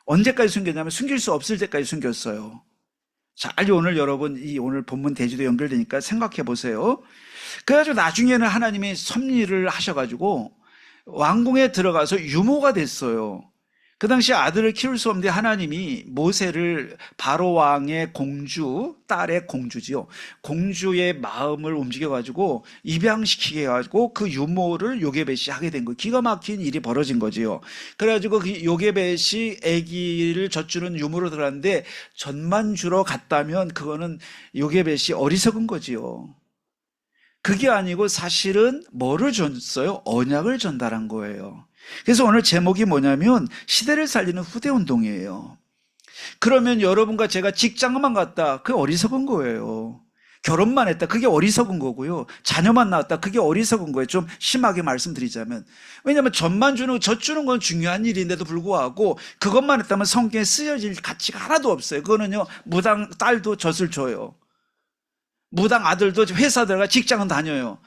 언제까지 숨겼냐면 숨길 수 없을 때까지 숨겼어요. 잘 오늘 여러분 이 오늘 본문 대지도 연결되니까 생각해 보세요. 그래가지고 나중에는 하나님이 섭리를 하셔가지고 왕궁에 들어가서 유모가 됐어요. 그 당시 아들을 키울 수 없는데 하나님이 모세를 바로 왕의 공주, 딸의 공주지요. 공주의 마음을 움직여가지고 입양시키게 해가지고 그 유모를 요게벳이 하게 된 거예요. 기가 막힌 일이 벌어진 거지요. 그래가지고 그 요게벳이 아기를 젖주는 유모로 들어갔는데 젖만 주러 갔다면 그거는 요게벳이 어리석은 거지요. 그게 아니고 사실은 뭐를 줬어요? 언약을 전달한 거예요. 그래서 오늘 제목이 뭐냐면 시대를 살리는 후대운동이에요. 그러면 여러분과 제가 직장만 갔다, 그게 어리석은 거예요. 결혼만 했다, 그게 어리석은 거고요. 자녀만 낳았다, 그게 어리석은 거예요. 좀 심하게 말씀드리자면. 왜냐하면 젖 주는 건 중요한 일인데도 불구하고 그것만 했다면 성경에 쓰여질 가치가 하나도 없어요. 그거는요, 무당 딸도 젖을 줘요. 무당 아들도 회사 들어가 직장은 다녀요.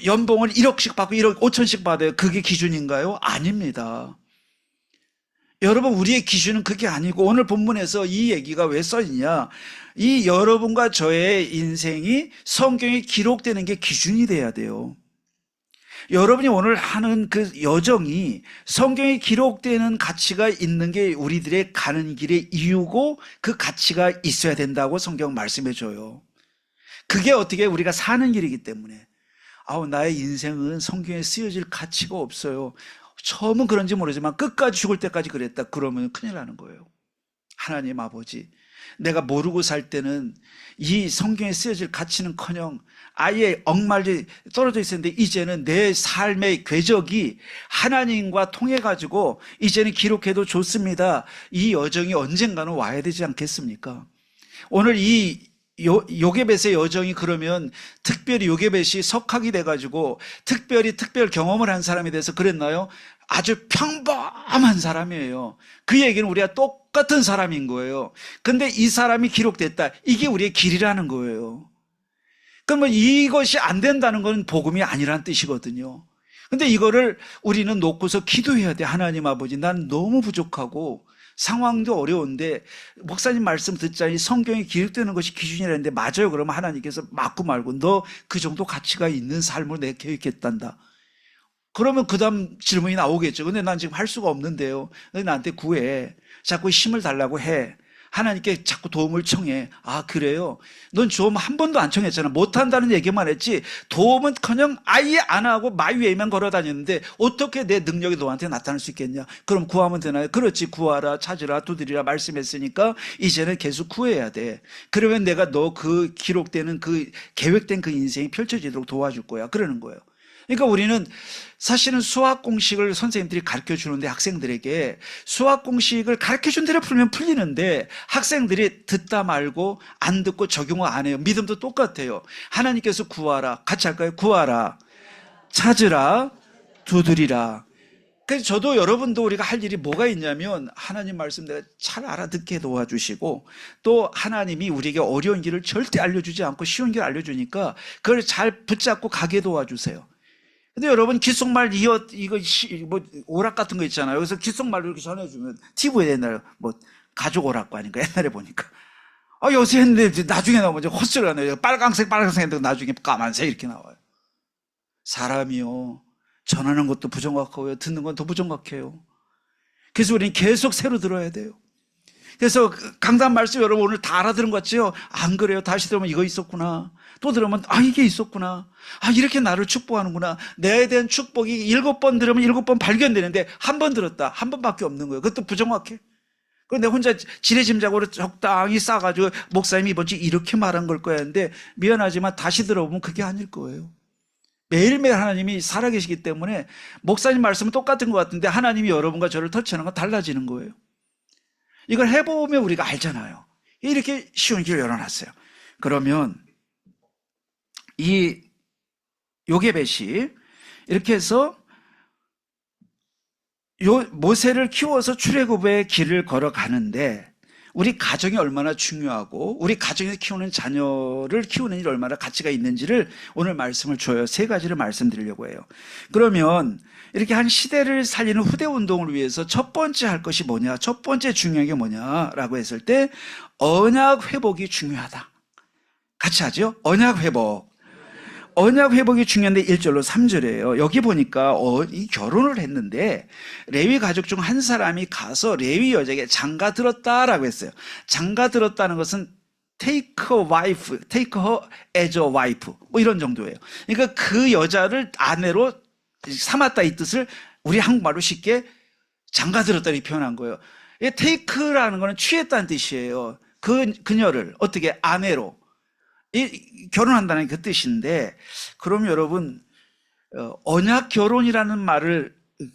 연봉을 1억씩 받고 1억 5천씩 받아요. 그게 기준인가요? 아닙니다. 여러분, 우리의 기준은 그게 아니고 오늘 본문에서 이 얘기가 왜 써있냐? 이 여러분과 저의 인생이 성경에 기록되는 게 기준이 돼야 돼요. 여러분이 오늘 하는 그 여정이 성경에 기록되는 가치가 있는 게 우리들의 가는 길의 이유고 그 가치가 있어야 된다고 성경 말씀해 줘요. 그게 어떻게 우리가 사는 길이기 때문에. 나의 인생은 성경에 쓰여질 가치가 없어요. 처음은 그런지 모르지만 끝까지 죽을 때까지 그랬다. 그러면 큰일 나는 거예요. 하나님 아버지, 내가 모르고 살 때는 이 성경에 쓰여질 가치는커녕 아예 엉말리 떨어져 있었는데 이제는 내 삶의 궤적이 하나님과 통해 가지고 이제는 기록해도 좋습니다. 이 여정이 언젠가는 와야 되지 않겠습니까? 오늘 이 요게벳의 여정이 그러면 특별히 요게벳이 석학이 돼가지고 특별 경험을 한 사람이 돼서 그랬나요? 아주 평범한 사람이에요. 그 얘기는 우리가 똑같은 사람인 거예요. 근데 이 사람이 기록됐다. 이게 우리의 길이라는 거예요. 그러면 이것이 안 된다는 건 복음이 아니라는 뜻이거든요. 근데 이거를 우리는 놓고서 기도해야 돼. 하나님 아버지, 난 너무 부족하고 상황도 어려운데 목사님 말씀 듣자니 성경에 기록되는 것이 기준이라는데 맞아요. 그러면 하나님께서 맞고 말고 너 그 정도 가치가 있는 삶을 내가 계획했단다. 그러면 그 다음 질문이 나오겠죠. 근데 난 지금 할 수가 없는데요. 나한테 구해. 자꾸 힘을 달라고 해. 하나님께 자꾸 도움을 청해. 아, 그래요? 넌 도움 한 번도 안 청했잖아. 못한다는 얘기만 했지 도움은커녕 아예 안 하고 말 위에만 걸어 다녔는데 어떻게 내 능력이 너한테 나타날 수 있겠냐? 그럼 구하면 되나요? 그렇지. 구하라, 찾으라, 두드리라 말씀했으니까 이제는 계속 구해야 돼. 그러면 내가 너 그 기록되는 그 계획된 그 인생이 펼쳐지도록 도와줄 거야. 그러는 거예요. 그러니까 우리는 사실은 수학 공식을 선생님들이 가르쳐 주는데 학생들에게 수학 공식을 가르쳐 준 대로 풀면 풀리는데 학생들이 듣다 말고 안 듣고 적용을 안 해요. 믿음도 똑같아요. 하나님께서 구하라. 같이 할까요? 구하라. 찾으라. 두드리라. 그래서 저도 여러분도 우리가 할 일이 뭐가 있냐면 하나님 말씀 내가 잘 알아듣게 도와주시고 또 하나님이 우리에게 어려운 길을 절대 알려주지 않고 쉬운 길을 알려주니까 그걸 잘 붙잡고 가게 도와주세요. 근데 여러분 귓속말 오락 같은 거 있잖아요. 그래서 귓속말로 이렇게 전해주면 TV에 옛날에 가족 오락고 아닌가 옛날에 보니까 요새 했는데 나중에 나오면 헛소리가 나요. 빨강색 했는데 나중에 까만색 이렇게 나와요. 사람이요, 전하는 것도 부정확하고요, 듣는 건 더 부정확해요. 그래서 우리는 계속 새로 들어야 돼요. 그래서 강단 말씀 여러분 오늘 다 알아들은 것 같지요? 안 그래요. 다시 들으면 이거 있었구나. 또 들으면 이게 있었구나. 이렇게 나를 축복하는구나. 내에 대한 축복이 7번 들으면 7번 발견되는데 한 번 들었다. 한 번밖에 없는 거예요. 그것도 부정확해. 그런데 혼자 지레짐작으로 적당히 싸가지고 목사님이 이번 주 이렇게 말한 걸 거야 했는데 미안하지만 다시 들어보면 그게 아닐 거예요. 매일매일 하나님이 살아계시기 때문에 목사님 말씀은 똑같은 것 같은데 하나님이 여러분과 저를 터치하는 건 달라지는 거예요. 이걸 해보면 우리가 알잖아요. 이렇게 쉬운 길을 열어놨어요. 그러면 이 요게벳이 이렇게 해서 모세를 키워서 출애굽의 길을 걸어가는데 우리 가정이 얼마나 중요하고 우리 가정에서 키우는 자녀를 키우는 일이 얼마나 가치가 있는지를 오늘 말씀을 줘요. 세 가지를 말씀드리려고 해요. 그러면 이렇게 한 시대를 살리는 후대 운동을 위해서 첫 번째 할 것이 뭐냐, 첫 번째 중요한 게 뭐냐라고 했을 때 언약 회복이 중요하다. 같이 하죠? 언약 회복. 언약 회복이 중요한데 1절로 3절이에요. 여기 보니까 이 결혼을 했는데 레위 가족 중 한 사람이 가서 레위 여자에게 장가 들었다라고 했어요. 장가 들었다는 것은 take a wife, take her as a wife 뭐 이런 정도예요. 그러니까 그 여자를 아내로 삼았다 이 뜻을 우리 한국말로 쉽게 장가 들었다 이렇게 표현한 거예요. take라는 거는 취했다는 뜻이에요. 그녀를 어떻게 아내로 결혼한다는 그 뜻인데, 그럼 여러분 언약 결혼이라는 말을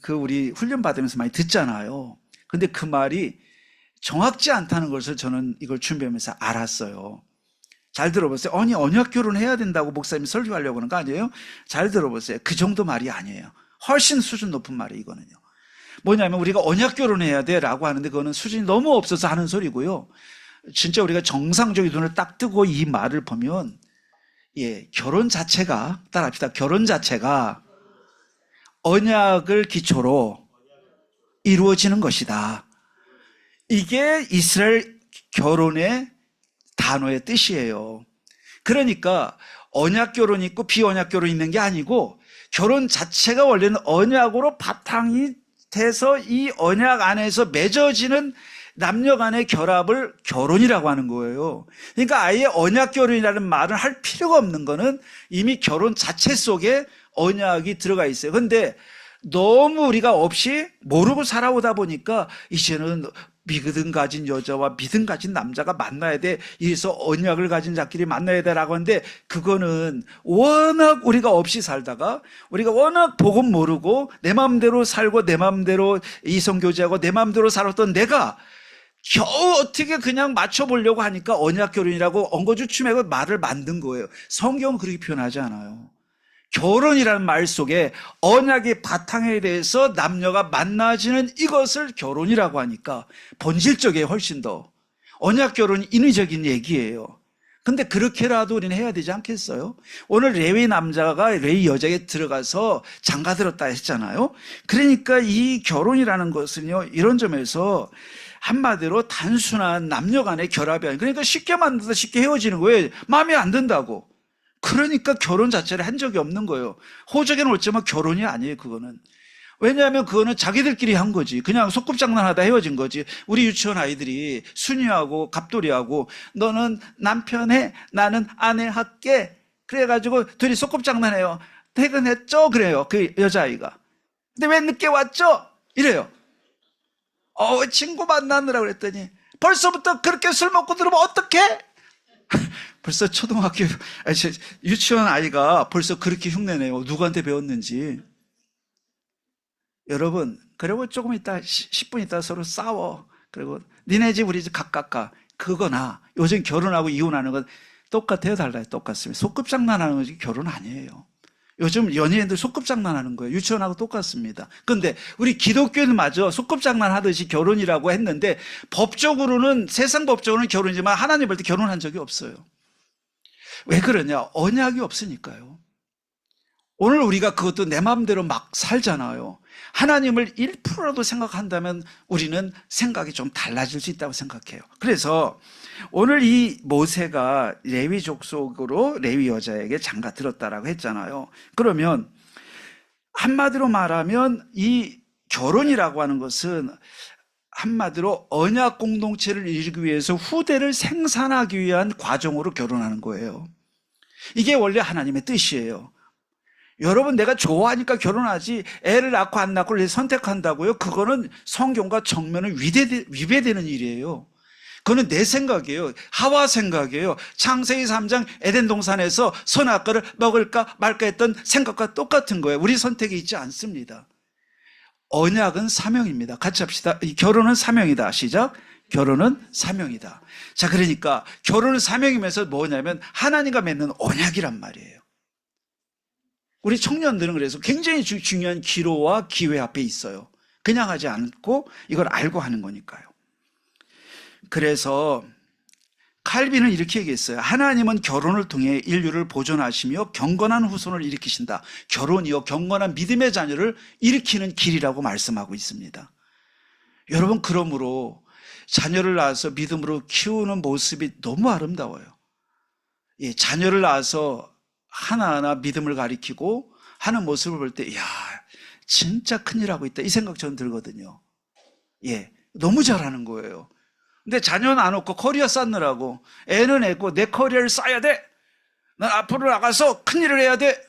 우리 훈련 받으면서 많이 듣잖아요. 근데 그 말이 정확지 않다는 것을 저는 이걸 준비하면서 알았어요. 잘 들어보세요. 아니 언약 결혼해야 된다고 목사님이 설교하려고 하는 거 아니에요? 잘 들어보세요. 그 정도 말이 아니에요. 훨씬 수준 높은 말이 이거는요. 뭐냐면 우리가 언약 결혼해야 돼 라고 하는데 그거는 수준이 너무 없어서 하는 소리고요. 진짜 우리가 정상적인 눈을 딱 뜨고 이 말을 보면 결혼 자체가, 따라합시다. 결혼 자체가 언약을 기초로 이루어지는 것이다. 이게 이스라엘 결혼의 단어의 뜻이에요. 그러니까 언약 결혼이 있고 비언약 결혼이 있는 게 아니고 결혼 자체가 원래는 언약으로 바탕이 돼서 이 언약 안에서 맺어지는 남녀 간의 결합을 결혼이라고 하는 거예요. 그러니까 아예 언약 결혼이라는 말을 할 필요가 없는 거는 이미 결혼 자체 속에 언약이 들어가 있어요. 그런데 너무 우리가 없이 모르고 살아오다 보니까 이제는 믿음 가진 여자와 믿음 가진 남자가 만나야 돼. 이래서 언약을 가진 자끼리 만나야 돼라고 하는데 그거는 워낙 우리가 없이 살다가 우리가 워낙 복음 모르고 내 마음대로 살고 내 마음대로 이성교제하고 내 마음대로 살았던 내가 겨우 어떻게 그냥 맞춰보려고 하니까 언약 결혼이라고 엉거주춤하고 말을 만든 거예요. 성경은 그렇게 표현하지 않아요. 결혼이라는 말 속에 언약의 바탕에 대해서 남녀가 만나지는 이것을 결혼이라고 하니까 본질적이에요. 훨씬 더. 언약 결혼이 인위적인 얘기예요. 근데 그렇게라도 우리는 해야 되지 않겠어요? 오늘 레위 남자가 레위 여자에게 들어가서 장가 들었다 했잖아요. 그러니까 이 결혼이라는 것은요, 이런 점에서 한마디로 단순한 남녀 간의 결합이 아니에요. 그러니까 쉽게 만나서 쉽게 헤어지는 거예요. 마음에 안 든다고. 그러니까 결혼 자체를 한 적이 없는 거예요. 호적에는 올지만 결혼이 아니에요, 그거는. 왜냐하면 그거는 자기들끼리 한 거지. 그냥 소꿉장난하다 헤어진 거지. 우리 유치원 아이들이 순이하고 갑돌이하고 너는 남편 해, 나는 아내 할게. 그래가지고 둘이 소꿉장난해요. 퇴근했죠? 그래요, 그 여자아이가. 근데 왜 늦게 왔죠? 이래요. 친구 만나느라고 그랬더니 벌써부터 그렇게 술 먹고 들으면 어떡해? 벌써 초등학교, 유치원 아이가 벌써 그렇게 흉내내요. 누구한테 배웠는지. 여러분, 그리고 조금 있다, 10분 있다 서로 싸워. 그리고 니네 집 우리 집 가깝까. 그거나 요즘 결혼하고 이혼하는 건 똑같아요, 달라요? 똑같습니다. 소꿉장난하는 거지 결혼 아니에요. 요즘 연예인들 소꿉장난하는 거예요. 유치원하고 똑같습니다. 그런데 우리 기독교는 마저 소꿉장난하듯이 결혼이라고 했는데 법적으로는, 세상 법적으로는 결혼이지만 하나님 볼 때 결혼한 적이 없어요. 왜 그러냐? 언약이 없으니까요. 오늘 우리가 그것도 내 마음대로 막 살잖아요. 하나님을 1%라도 생각한다면 우리는 생각이 좀 달라질 수 있다고 생각해요. 그래서 오늘 이 모세가 레위 족속으로 레위 여자에게 장가 들었다라고 했잖아요. 그러면 한마디로 말하면 이 결혼이라고 하는 것은 한마디로 언약 공동체를 이루기 위해서 후대를 생산하기 위한 과정으로 결혼하는 거예요. 이게 원래 하나님의 뜻이에요. 여러분, 내가 좋아하니까 결혼하지 애를 낳고 안 낳고를 선택한다고요? 그거는 성경과 정면을 위배되는 일이에요. 그거는 내 생각이에요. 하와 생각이에요. 창세기 3장 에덴 동산에서 선악과를 먹을까 말까 했던 생각과 똑같은 거예요. 우리 선택이 있지 않습니다. 언약은 사명입니다. 같이 합시다. 결혼은 사명이다. 시작. 결혼은 사명이다. 자, 그러니까 결혼은 사명이면서 뭐냐면 하나님과 맺는 언약이란 말이에요. 우리 청년들은 그래서 굉장히 중요한 기로와 기회 앞에 있어요. 그냥 하지 않고 이걸 알고 하는 거니까요. 그래서 칼빈은 이렇게 얘기했어요. 하나님은 결혼을 통해 인류를 보존하시며 경건한 후손을 일으키신다. 결혼이요, 경건한 믿음의 자녀를 일으키는 길이라고 말씀하고 있습니다. 여러분, 그러므로 자녀를 낳아서 믿음으로 키우는 모습이 너무 아름다워요. 예, 자녀를 낳아서 하나하나 믿음을 가리키고 하는 모습을 볼 때, 이야, 진짜 큰일 하고 있다, 이 생각 저는 들거든요. 예, 너무 잘하는 거예요. 근데 자녀는 안 얻고 커리어 쌓느라고, 애는 애고 내 커리어를 쌓아야 돼, 난 앞으로 나가서 큰일을 해야 돼,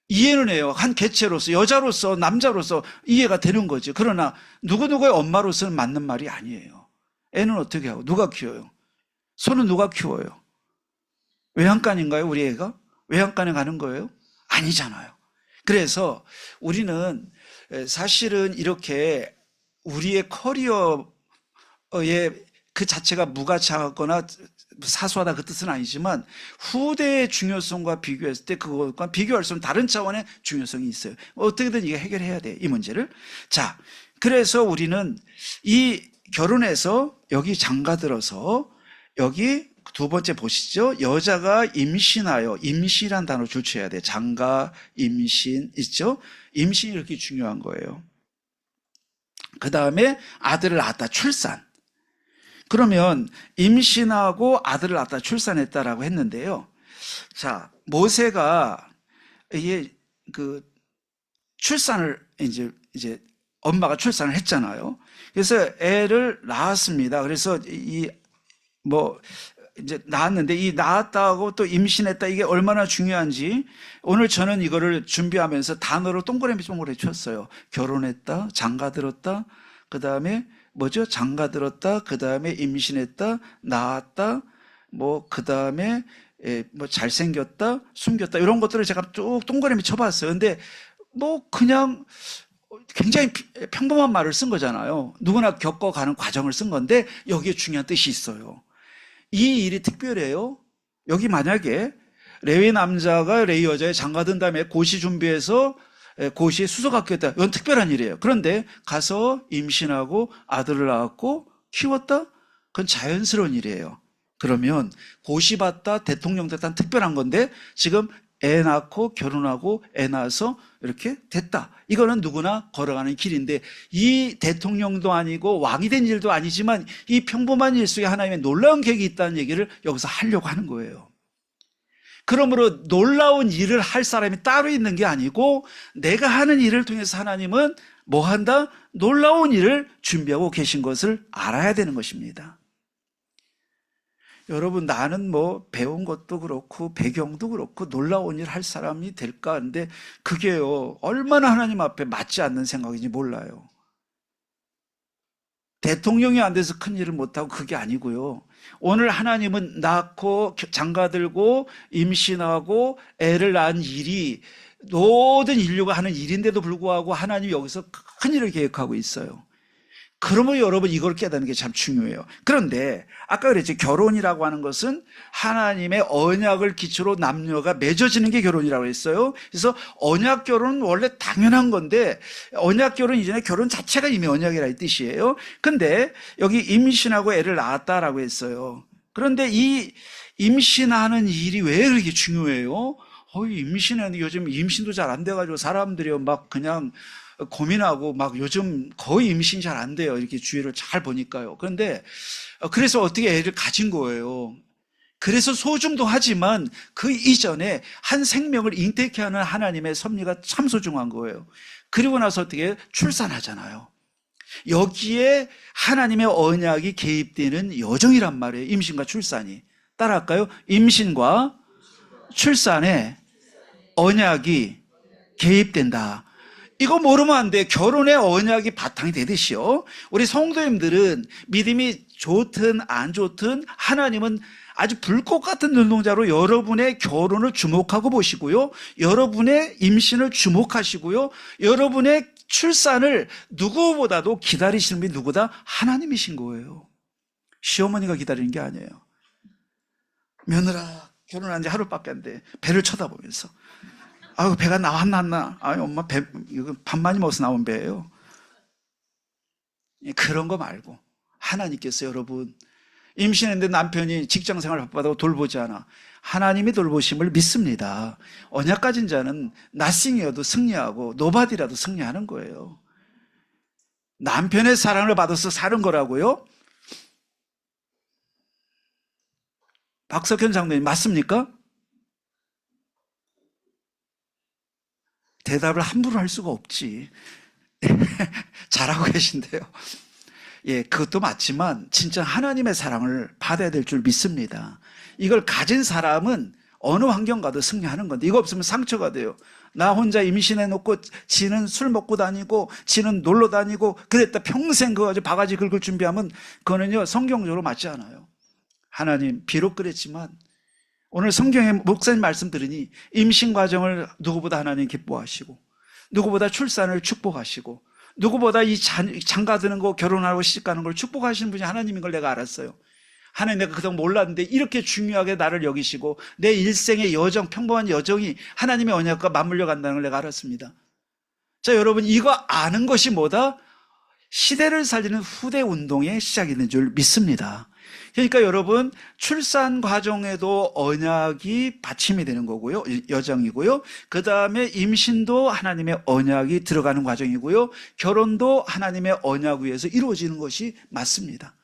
이해는 해요. 한 개체로서, 여자로서, 남자로서 이해가 되는 거지. 그러나 누구누구의 엄마로서는 맞는 말이 아니에요. 애는 어떻게 하고 누가 키워요? 소는 누가 키워요? 외양간인가요, 우리 애가? 외양간에 가는 거예요? 아니잖아요. 그래서 우리는 사실은 이렇게 우리의 커리어의 그 자체가 무가치하거나 사소하다 그 뜻은 아니지만 후대의 중요성과 비교했을 때 그것과 비교할 수 없는 다른 차원의 중요성이 있어요. 어떻게든 이게 해결해야 돼, 이 문제를. 자, 그래서 우리는 이 결혼해서 여기 장가들어서 여기 두 번째 보시죠. 여자가 임신하여, 임신이라는 단어 줄쳐야 돼. 장가, 임신 있죠? 임신이 이렇게 중요한 거예요. 그 다음에 아들을 낳았다, 출산. 그러면 임신하고 아들을 낳았다, 출산했다라고 했는데요. 자, 모세가 이게 그 출산을 이제 엄마가 출산을 했잖아요. 그래서 애를 낳았습니다. 그래서 이제 낳았는데 이 낳았다고 또 임신했다, 이게 얼마나 중요한지 오늘 저는 이거를 준비하면서 단어로 동그라미 쳤어요. 결혼했다, 장가들었다, 그 다음에 뭐죠? 장가들었다, 그 다음에 임신했다, 낳았다, 그 다음에 잘생겼다, 숨겼다, 이런 것들을 제가 쭉 동그라미 쳐봤어요. 근데 그냥 굉장히 평범한 말을 쓴 거잖아요. 누구나 겪어가는 과정을 쓴 건데 여기에 중요한 뜻이 있어요. 이 일이 특별해요. 여기 만약에 레위 남자가 레위 여자에 장가든 다음에 고시 준비해서 고시에 수석학교했다, 이건 특별한 일이에요. 그런데 가서 임신하고 아들을 낳았고 키웠다, 그건 자연스러운 일이에요. 그러면 고시 받다, 대통령 됐다는 특별한 건데 지금 애 낳고 결혼하고 애 낳아서 이렇게 됐다, 이거는 누구나 걸어가는 길인데 이 대통령도 아니고 왕이 된 일도 아니지만 이 평범한 일 속에 하나님의 놀라운 계획이 있다는 얘기를 여기서 하려고 하는 거예요. 그러므로 놀라운 일을 할 사람이 따로 있는 게 아니고 내가 하는 일을 통해서 하나님은 뭐 한다? 놀라운 일을 준비하고 계신 것을 알아야 되는 것입니다. 여러분, 나는 배운 것도 그렇고 배경도 그렇고 놀라운 일 할 사람이 될까 하는데 그게요, 얼마나 하나님 앞에 맞지 않는 생각인지 몰라요. 대통령이 안 돼서 큰 일을 못하고 그게 아니고요. 오늘 하나님은 낳고 장가들고 임신하고 애를 낳은 일이 모든 인류가 하는 일인데도 불구하고 하나님이 여기서 큰 일을 계획하고 있어요. 그러면 여러분, 이걸 깨닫는 게 참 중요해요. 그런데 아까 그랬죠. 결혼이라고 하는 것은 하나님의 언약을 기초로 남녀가 맺어지는 게 결혼이라고 했어요. 그래서 언약 결혼은 원래 당연한 건데 언약 결혼 이전에 결혼 자체가 이미 언약이라는 뜻이에요. 근데 여기 임신하고 애를 낳았다라고 했어요. 그런데 이 임신하는 일이 왜 그렇게 중요해요? 임신은 요즘 임신도 잘 안 돼가지고 사람들이 막 그냥 고민하고 막 요즘 거의 임신이 잘 안 돼요. 이렇게 주위를 잘 보니까요. 그런데 그래서 어떻게 애를 가진 거예요. 그래서 소중도 하지만 그 이전에 한 생명을 잉태케 하는 하나님의 섭리가 참 소중한 거예요. 그리고 나서 어떻게 출산하잖아요. 여기에 하나님의 언약이 개입되는 여정이란 말이에요. 임신과 출산이. 따라할까요? 임신과 출산에 언약이 개입된다. 이거 모르면 안 돼. 결혼의 언약이 바탕이 되듯이요. 우리 성도님들은 믿음이 좋든 안 좋든 하나님은 아주 불꽃 같은 눈동자로 여러분의 결혼을 주목하고 보시고요. 여러분의 임신을 주목하시고요. 여러분의 출산을 누구보다도 기다리시는 분이 누구다? 하나님이신 거예요. 시어머니가 기다리는 게 아니에요. 며느라 결혼한 지 하루밖에 안 돼. 배를 쳐다보면서. 아유, 배가 나왔나 안 나? 아유, 엄마 이거 밥 많이 먹어서 나온 배예요. 그런 거 말고 하나님께서 여러분, 임신했는데 남편이 직장생활 바빠다고 돌보지 않아. 하나님이 돌보심을 믿습니다. 언약 가진 자는 나싱이어도 승리하고 노바디라도 승리하는 거예요. 남편의 사랑을 받아서 사는 거라고요? 박석현 장로님 맞습니까? 대답을 함부로 할 수가 없지. 잘하고 계신데요. 예, 그것도 맞지만 진짜 하나님의 사랑을 받아야 될 줄 믿습니다. 이걸 가진 사람은 어느 환경 가도 승리하는 건데 이거 없으면 상처가 돼요. 나 혼자 임신해 놓고 지는 술 먹고 다니고 지는 놀러 다니고 그랬다 평생 그거 가지고 바가지 긁을 준비하면 그거는요 성경적으로 맞지 않아요. 하나님 비록 그랬지만 오늘 성경에 목사님 말씀 들으니 임신 과정을 누구보다 하나님 기뻐하시고 누구보다 출산을 축복하시고 누구보다 이 장가드는 거 결혼하고 시집가는 걸 축복하시는 분이 하나님인 걸 내가 알았어요. 하나님 내가 그동안 몰랐는데 이렇게 중요하게 나를 여기시고 내 일생의 여정, 평범한 여정이 하나님의 언약과 맞물려 간다는 걸 내가 알았습니다. 자, 여러분 이거 아는 것이 뭐다? 시대를 살리는 후대 운동의 시작이 있는 줄 믿습니다. 그러니까 여러분 출산 과정에도 언약이 받침이 되는 거고요. 여정이고요. 그 다음에 임신도 하나님의 언약이 들어가는 과정이고요. 결혼도 하나님의 언약 위에서 이루어지는 것이 맞습니다.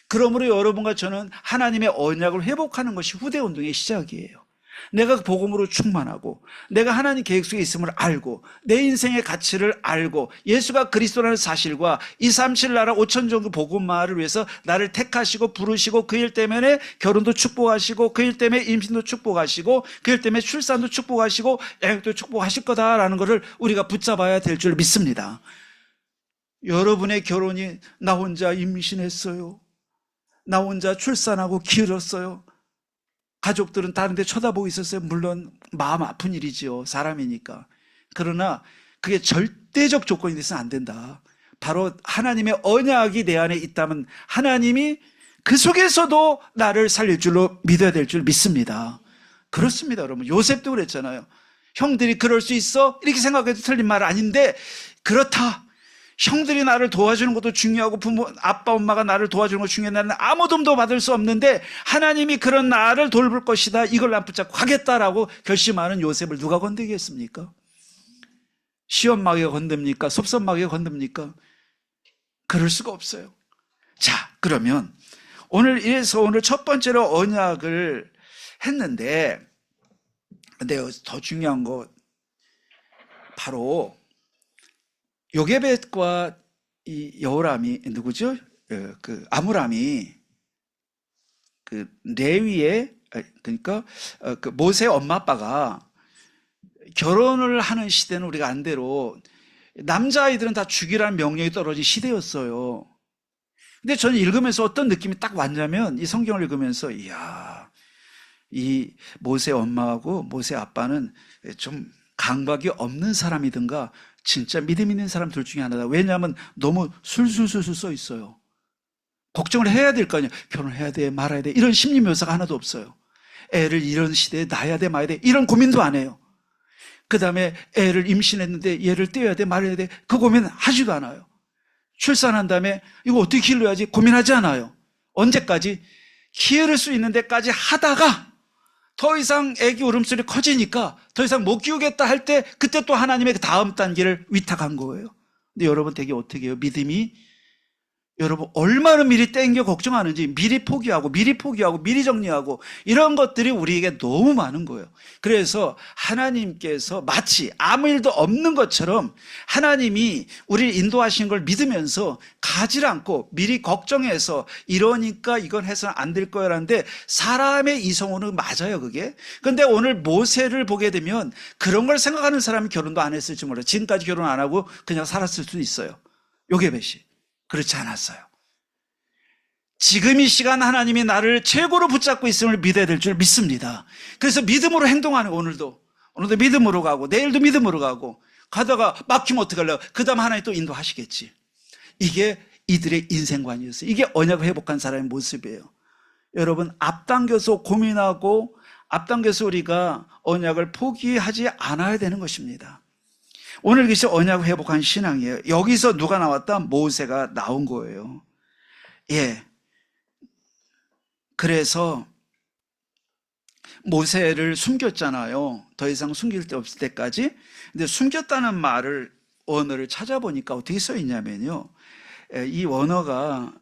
그러므로 여러분과 저는 하나님의 언약을 회복하는 것이 후대 운동의 시작이에요. 내가 복음으로 충만하고 내가 하나님 계획 속에 있음을 알고 내 인생의 가치를 알고 예수가 그리스도라는 사실과 237 나라 5천종 복음화를 위해서 나를 택하시고 부르시고 그 일 때문에 결혼도 축복하시고 그 일 때문에 임신도 축복하시고 그 일 때문에 출산도 축복하시고 양육도 축복하실 거다라는 것을 우리가 붙잡아야 될 줄 믿습니다. 여러분의 결혼이 나 혼자 임신했어요. 나 혼자 출산하고 기울었어요. 가족들은 다른 데 쳐다보고 있었어요. 물론 마음 아픈 일이지요. 사람이니까. 그러나 그게 절대적 조건이 돼서는 안 된다. 바로 하나님의 언약이 내 안에 있다면 하나님이 그 속에서도 나를 살릴 줄로 믿어야 될 줄 믿습니다. 그렇습니다, 여러분. 요셉도 그랬잖아요. 형들이 그럴 수 있어? 이렇게 생각해도 틀린 말 아닌데 그렇다. 형들이 나를 도와주는 것도 중요하고 아빠 엄마가 나를 도와주는 것도 중요해. 나는 아무 도움도 받을 수 없는데 하나님이 그런 나를 돌볼 것이다. 이걸 난 붙잡고 하겠다라고 결심하는 요셉을 누가 건드리겠습니까? 시험마귀가 건듭니까? 섭섭마귀가 건듭니까? 그럴 수가 없어요. 자, 그러면 오늘 첫 번째로 언약을 했는데 근데 더 중요한 거 바로 요게벳과 이 여호람이 누구죠? 그 아므람이 그 레위의 그러니까 그 모세 엄마 아빠가 결혼을 하는 시대는 우리가 안대로 남자아이들은 다 죽이라는 명령이 떨어진 시대였어요. 근데 저는 읽으면서 어떤 느낌이 딱 왔냐면 이 성경을 읽으면서 이야, 이 모세 엄마하고 모세 아빠는 좀 강박이 없는 사람이든가 진짜 믿음 있는 사람 둘 중에 하나다. 왜냐하면 너무 술술술술 써 있어요. 걱정을 해야 될 거 아니에요. 결혼해야 돼 말아야 돼 이런 심리 묘사가 하나도 없어요. 애를 이런 시대에 낳아야 돼 말아야 돼 이런 고민도 안 해요. 그 다음에 애를 임신했는데 얘를 떼어야 돼 말아야 돼 그 고민 하지도 않아요. 출산한 다음에 이거 어떻게 길러야지 고민하지 않아요. 언제까지? 기를 수 있는 데까지 하다가 더 이상 애기 울음소리 커지니까 더 이상 못 키우겠다 할 때 그때 또 하나님의 그 다음 단계를 위탁한 거예요. 근데 여러분 되게 어떻게 해요? 믿음이 여러분 얼마나 미리 땡겨 걱정하는지 미리 포기하고 미리 정리하고 이런 것들이 우리에게 너무 많은 거예요. 그래서 하나님께서 마치 아무 일도 없는 것처럼 하나님이 우리를 인도하신 걸 믿으면서 가지 않고 미리 걱정해서 이러니까 이건 해서는 안 될 거야 라는데 사람의 이성으로는 맞아요 그게. 근데 오늘 모세를 보게 되면 그런 걸 생각하는 사람이 결혼도 안 했을지 몰라요. 지금까지 결혼 안 하고 그냥 살았을 수도 있어요. 요게벳이. 그렇지 않았어요. 지금 이 시간 하나님이 나를 최고로 붙잡고 있음을 믿어야 될 줄 믿습니다. 그래서 믿음으로 행동하는 오늘도 믿음으로 가고 내일도 믿음으로 가고 가다가 막히면 어떡하려고 그 다음 하나님 또 인도하시겠지. 이게 이들의 인생관이었어요. 이게 언약을 회복한 사람의 모습이에요. 여러분 앞당겨서 고민하고 앞당겨서 우리가 언약을 포기하지 않아야 되는 것입니다. 오늘 이것이 언약 회복한 신앙이에요. 여기서 누가 나왔다? 모세가 나온 거예요. 예. 그래서 모세를 숨겼잖아요. 더 이상 숨길 데 없을 때까지. 근데 숨겼다는 말을 원어를 찾아보니까 어떻게 써 있냐면요. 이 원어가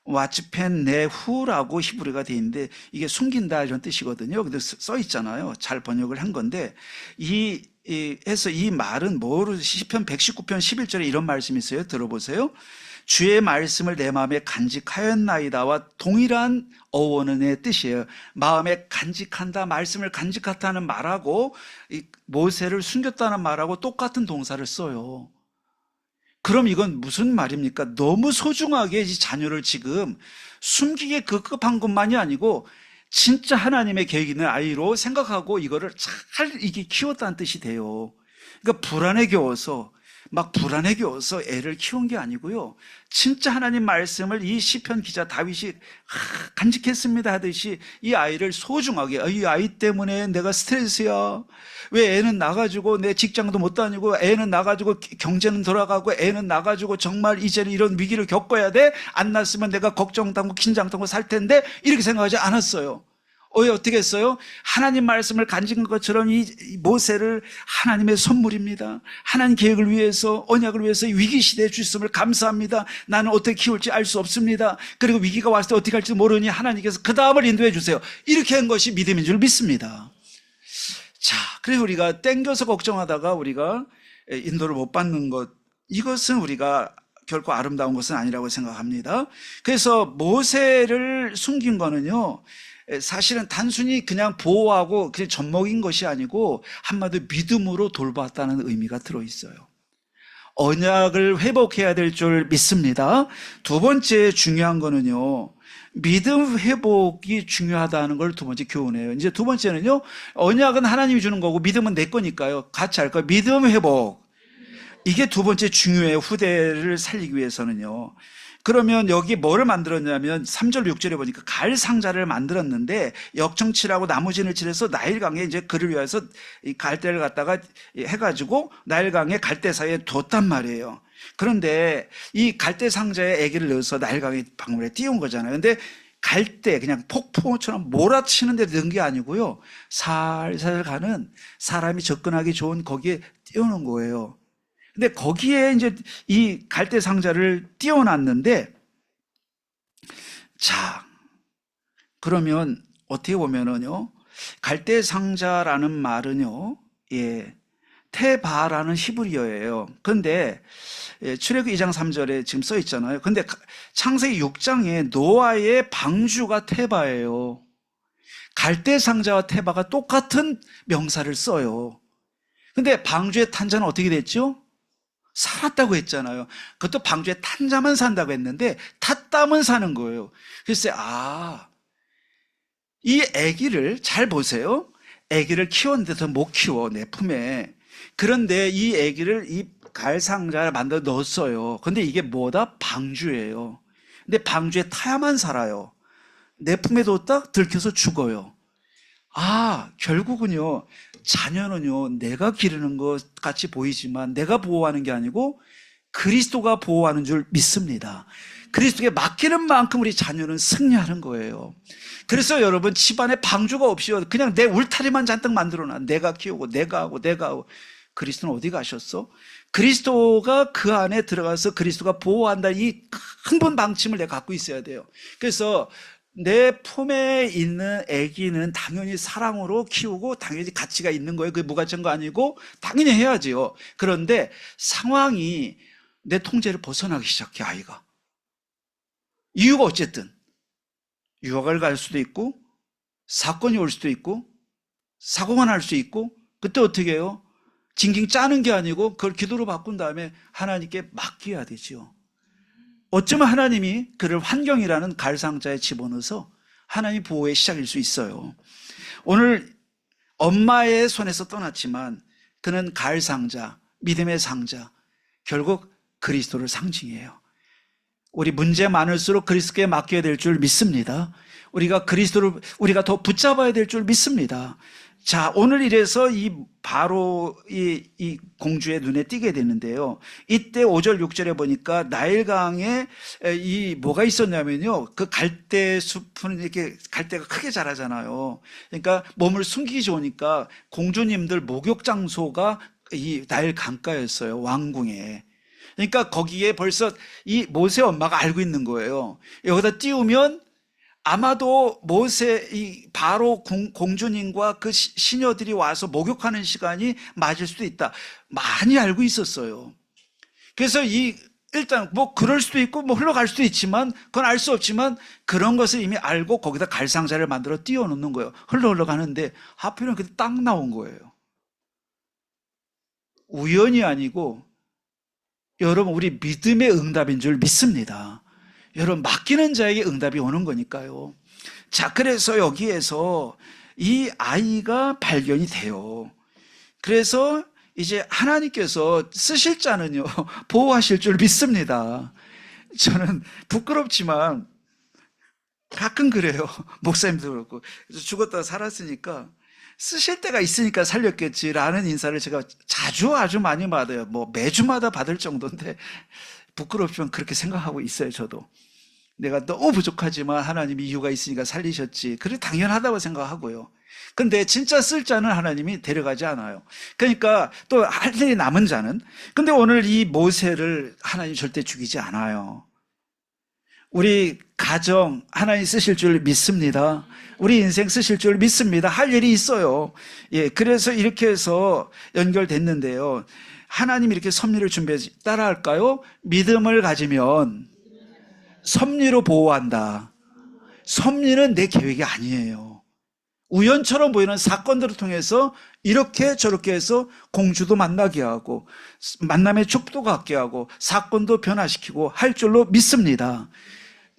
와츠펜 네후라고 히브리가 돼 있는데 이게 숨긴다 이런 뜻이거든요. 근데 써 있잖아요. 잘 번역을 한 건데 해서 이 말은 뭐로 시편 119편 11절에 이런 말씀이 있어요. 들어보세요. 주의 말씀을 내 마음에 간직하였나이다와 동일한 어원의 뜻이에요. 마음에 간직한다, 말씀을 간직하다는 말하고 모세를 숨겼다는 말하고 똑같은 동사를 써요. 그럼 이건 무슨 말입니까? 너무 소중하게 이 자녀를 지금 숨기게 급급한 것만이 아니고 진짜 하나님의 계획 있는 아이로 생각하고 이거를 잘 이게 키웠다는 뜻이 돼요. 그러니까 불안해 겨워서 애를 키운 게 아니고요. 진짜 하나님 말씀을 이 시편 기자 다윗이 간직했습니다 하듯이 이 아이를 소중하게, 이 아이 때문에 내가 스트레스야. 왜 애는 나가지고 내 직장도 못 다니고 애는 나가지고 경제는 돌아가고 애는 나가지고 정말 이제는 이런 위기를 겪어야 돼. 안 났으면 내가 걱정당하고 긴장당하고 살 텐데 이렇게 생각하지 않았어요. 어떻게 했어요? 하나님 말씀을 간직한 것처럼 이 모세를 하나님의 선물입니다. 하나님 계획을 위해서, 언약을 위해서 위기 시대에 주셨음을 감사합니다. 나는 어떻게 키울지 알 수 없습니다. 그리고 위기가 왔을 때 어떻게 할지 모르니 하나님께서 그 다음을 인도해 주세요. 이렇게 한 것이 믿음인 줄 믿습니다. 자, 그래서 우리가 땡겨서 걱정하다가 우리가 인도를 못 받는 것, 이것은 우리가 결코 아름다운 것은 아니라고 생각합니다. 그래서 모세를 숨긴 거는요, 사실은 단순히 그냥 보호하고 그냥 젖먹인 것이 아니고 한마디로 믿음으로 돌봤다는 의미가 들어있어요. 언약을 회복해야 될 줄 믿습니다. 두 번째 중요한 거는요, 믿음 회복이 중요하다는 걸 두 번째 교훈해요. 이제 두 번째는요, 언약은 하나님이 주는 거고 믿음은 내 거니까요. 같이 할까요? 믿음 회복. 이게 두 번째 중요해요. 후대를 살리기 위해서는요. 그러면 여기 뭐를 만들었냐면 3절 6절에 보니까 갈 상자를 만들었는데 역청칠하고 나무진을 칠해서 나일강에 이제 그를 위해서 이 갈대를 갖다가 해가지고 나일강에 갈대 사이에 뒀단 말이에요. 그런데 이 갈대 상자에 아기를 넣어서 나일강에 방울에 띄운 거잖아요. 근데 갈대 그냥 폭포처럼 몰아치는 데 넣은 게 아니고요. 살살 가는 사람이 접근하기 좋은 거기에 띄우는 거예요. 근데 거기에 이제 이 갈대 상자를 띄워놨는데, 자, 그러면 어떻게 보면은요, 갈대 상자라는 말은요, 테바라는 히브리어예요. 근데 출애굽 2장 3절에 지금 써 있잖아요. 근데 창세기 6장에 노아의 방주가 테바예요. 갈대 상자와 테바가 똑같은 명사를 써요. 근데 방주의 탄자는 어떻게 됐죠? 살았다고 했잖아요. 그것도 방주에 탄 자만 산다고 했는데 탔다면 사는 거예요. 글쎄, 이 아기를 잘 보세요. 아기를 키웠는데도 못 키워, 내 품에. 그런데 이 아기를 이 갈상자를 만들어 넣었어요. 근데 이게 뭐다? 방주예요. 근데 방주에 타야만 살아요. 내 품에 뒀다 들켜서 죽어요. 결국은요, 자녀는요, 내가 기르는 것 같이 보이지만 내가 보호하는 게 아니고 그리스도가 보호하는 줄 믿습니다. 그리스도에 맡기는 만큼 우리 자녀는 승리하는 거예요. 그래서 여러분, 집안에 방주가 없이요, 그냥 내 울타리만 잔뜩 만들어놔. 내가 키우고 내가 하고. 그리스도는 어디 가셨어? 그리스도가 그 안에 들어가서 그리스도가 보호한다, 이 큰 분 방침을 내가 갖고 있어야 돼요. 그래서 내 품에 있는 아기는 당연히 사랑으로 키우고 당연히 가치가 있는 거예요. 그게 무가치한 거 아니고 당연히 해야지요. 그런데 상황이 내 통제를 벗어나기 시작해, 아이가. 이유가 어쨌든 유학을 갈 수도 있고 사건이 올 수도 있고 사고가 날 수 있고, 그때 어떻게 해요? 징징 짜는 게 아니고 그걸 기도로 바꾼 다음에 하나님께 맡겨야 되죠. 어쩌면 하나님이 그를 환경이라는 갈상자에 집어넣어서 하나님 보호의 시작일 수 있어요. 오늘 엄마의 손에서 떠났지만 그는 갈상자, 믿음의 상자, 결국 그리스도를 상징해요. 우리 문제 많을수록 그리스도께 맡겨야 될 줄 믿습니다. 우리가 그리스도를 우리가 더 붙잡아야 될 줄 믿습니다. 자, 오늘 이래서 이 바로 이 공주의 눈에 띄게 되는데요. 이때 5절, 6절에 보니까 나일강에 이 뭐가 있었냐면요. 그 갈대 숲은 이렇게 갈대가 크게 자라잖아요. 그러니까 몸을 숨기기 좋으니까 공주님들 목욕 장소가 이 나일 강가였어요. 왕궁에. 그러니까 거기에 벌써 이 모세 엄마가 알고 있는 거예요. 여기다 띄우면 아마도 모세, 이 바로 공주님과 그 시녀들이 와서 목욕하는 시간이 맞을 수도 있다. 많이 알고 있었어요. 그래서 일단 뭐 그럴 수도 있고 뭐 흘러갈 수도 있지만 그건 알 수 없지만 그런 것을 이미 알고 거기다 갈상자를 만들어 띄워놓는 거예요. 흘러가는데 하필이면 그때 딱 나온 거예요. 우연이 아니고 여러분 우리 믿음의 응답인 줄 믿습니다. 여러분 맡기는 자에게 응답이 오는 거니까요. 자, 그래서 여기에서 이 아이가 발견이 돼요. 그래서 이제 하나님께서 쓰실 자는요 보호하실 줄 믿습니다. 저는 부끄럽지만 가끔 그래요. 목사님도 그렇고. 그래서 죽었다가 살았으니까 쓰실 때가 있으니까 살렸겠지라는 인사를 제가 아주 많이 받아요. 뭐 매주마다 받을 정도인데 부끄럽지만 그렇게 생각하고 있어요. 저도 내가 너무 부족하지만 하나님이 이유가 있으니까 살리셨지, 그래 당연하다고 생각하고요. 근데 진짜 쓸 자는 하나님이 데려가지 않아요. 그러니까 또 할 일이 남은 자는, 근데 오늘 이 모세를 하나님 절대 죽이지 않아요. 우리 가정 하나님 쓰실 줄 믿습니다. 우리 인생 쓰실 줄 믿습니다. 할 일이 있어요. 예, 그래서 이렇게 해서 연결됐는데요. 하나님 이렇게 섭리를 준비해 따라할까요? 믿음을 가지면 섭리로 보호한다. 섭리는 내 계획이 아니에요. 우연처럼 보이는 사건들을 통해서 이렇게 저렇게 해서 공주도 만나게 하고 만남의 축도 갖게 하고 사건도 변화시키고 할 줄로 믿습니다.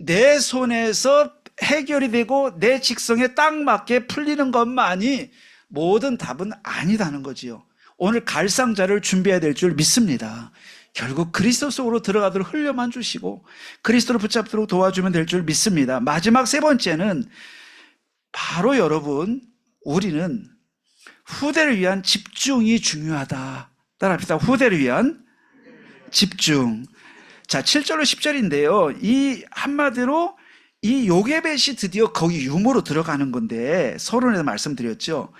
내 손에서 해결이 되고 내 직성에 딱 맞게 풀리는 것만이 모든 답은 아니다는 거지요. 오늘 갈상자를 준비해야 될 줄 믿습니다. 결국 그리스도 속으로 들어가도록 흘려만 주시고 그리스도를 붙잡도록 도와주면 될 줄 믿습니다. 마지막 세 번째는 바로 여러분, 우리는 후대를 위한 집중이 중요하다. 따라합시다. 후대를 위한 집중. 자, 7절로 10절인데요. 이 한마디로 이 요게벳이 드디어 거기 유모로 들어가는 건데 서론에서 말씀드렸죠.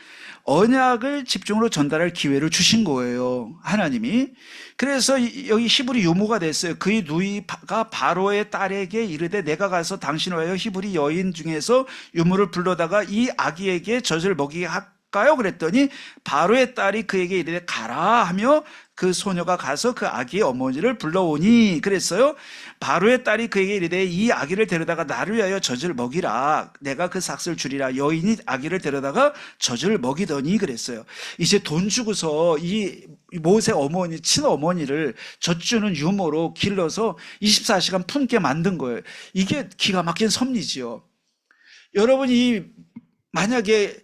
언약을 집중으로 전달할 기회를 주신 거예요, 하나님이. 그래서 여기 히브리 유모가 됐어요. 그의 누이가 바로의 딸에게 이르되 내가 가서 당신을 위하여 히브리 여인 중에서 유모를 불러다가 이 아기에게 젖을 먹이게 할까요? 그랬더니 바로의 딸이 그에게 이르되 가라 하며 그 소녀가 가서 그 아기의 어머니를 불러오니 그랬어요. 바로의 딸이 그에게 이르되 이 아기를 데려다가 나를 위하여 젖을 먹이라. 내가 그 삭슬 주리라. 여인이 아기를 데려다가 젖을 먹이더니 그랬어요. 이제 돈 주고서 이 모세 어머니, 친어머니를 젖 주는 유모로 길러서 24시간 품게 만든 거예요. 이게 기가 막힌 섭리지요. 여러분이 만약에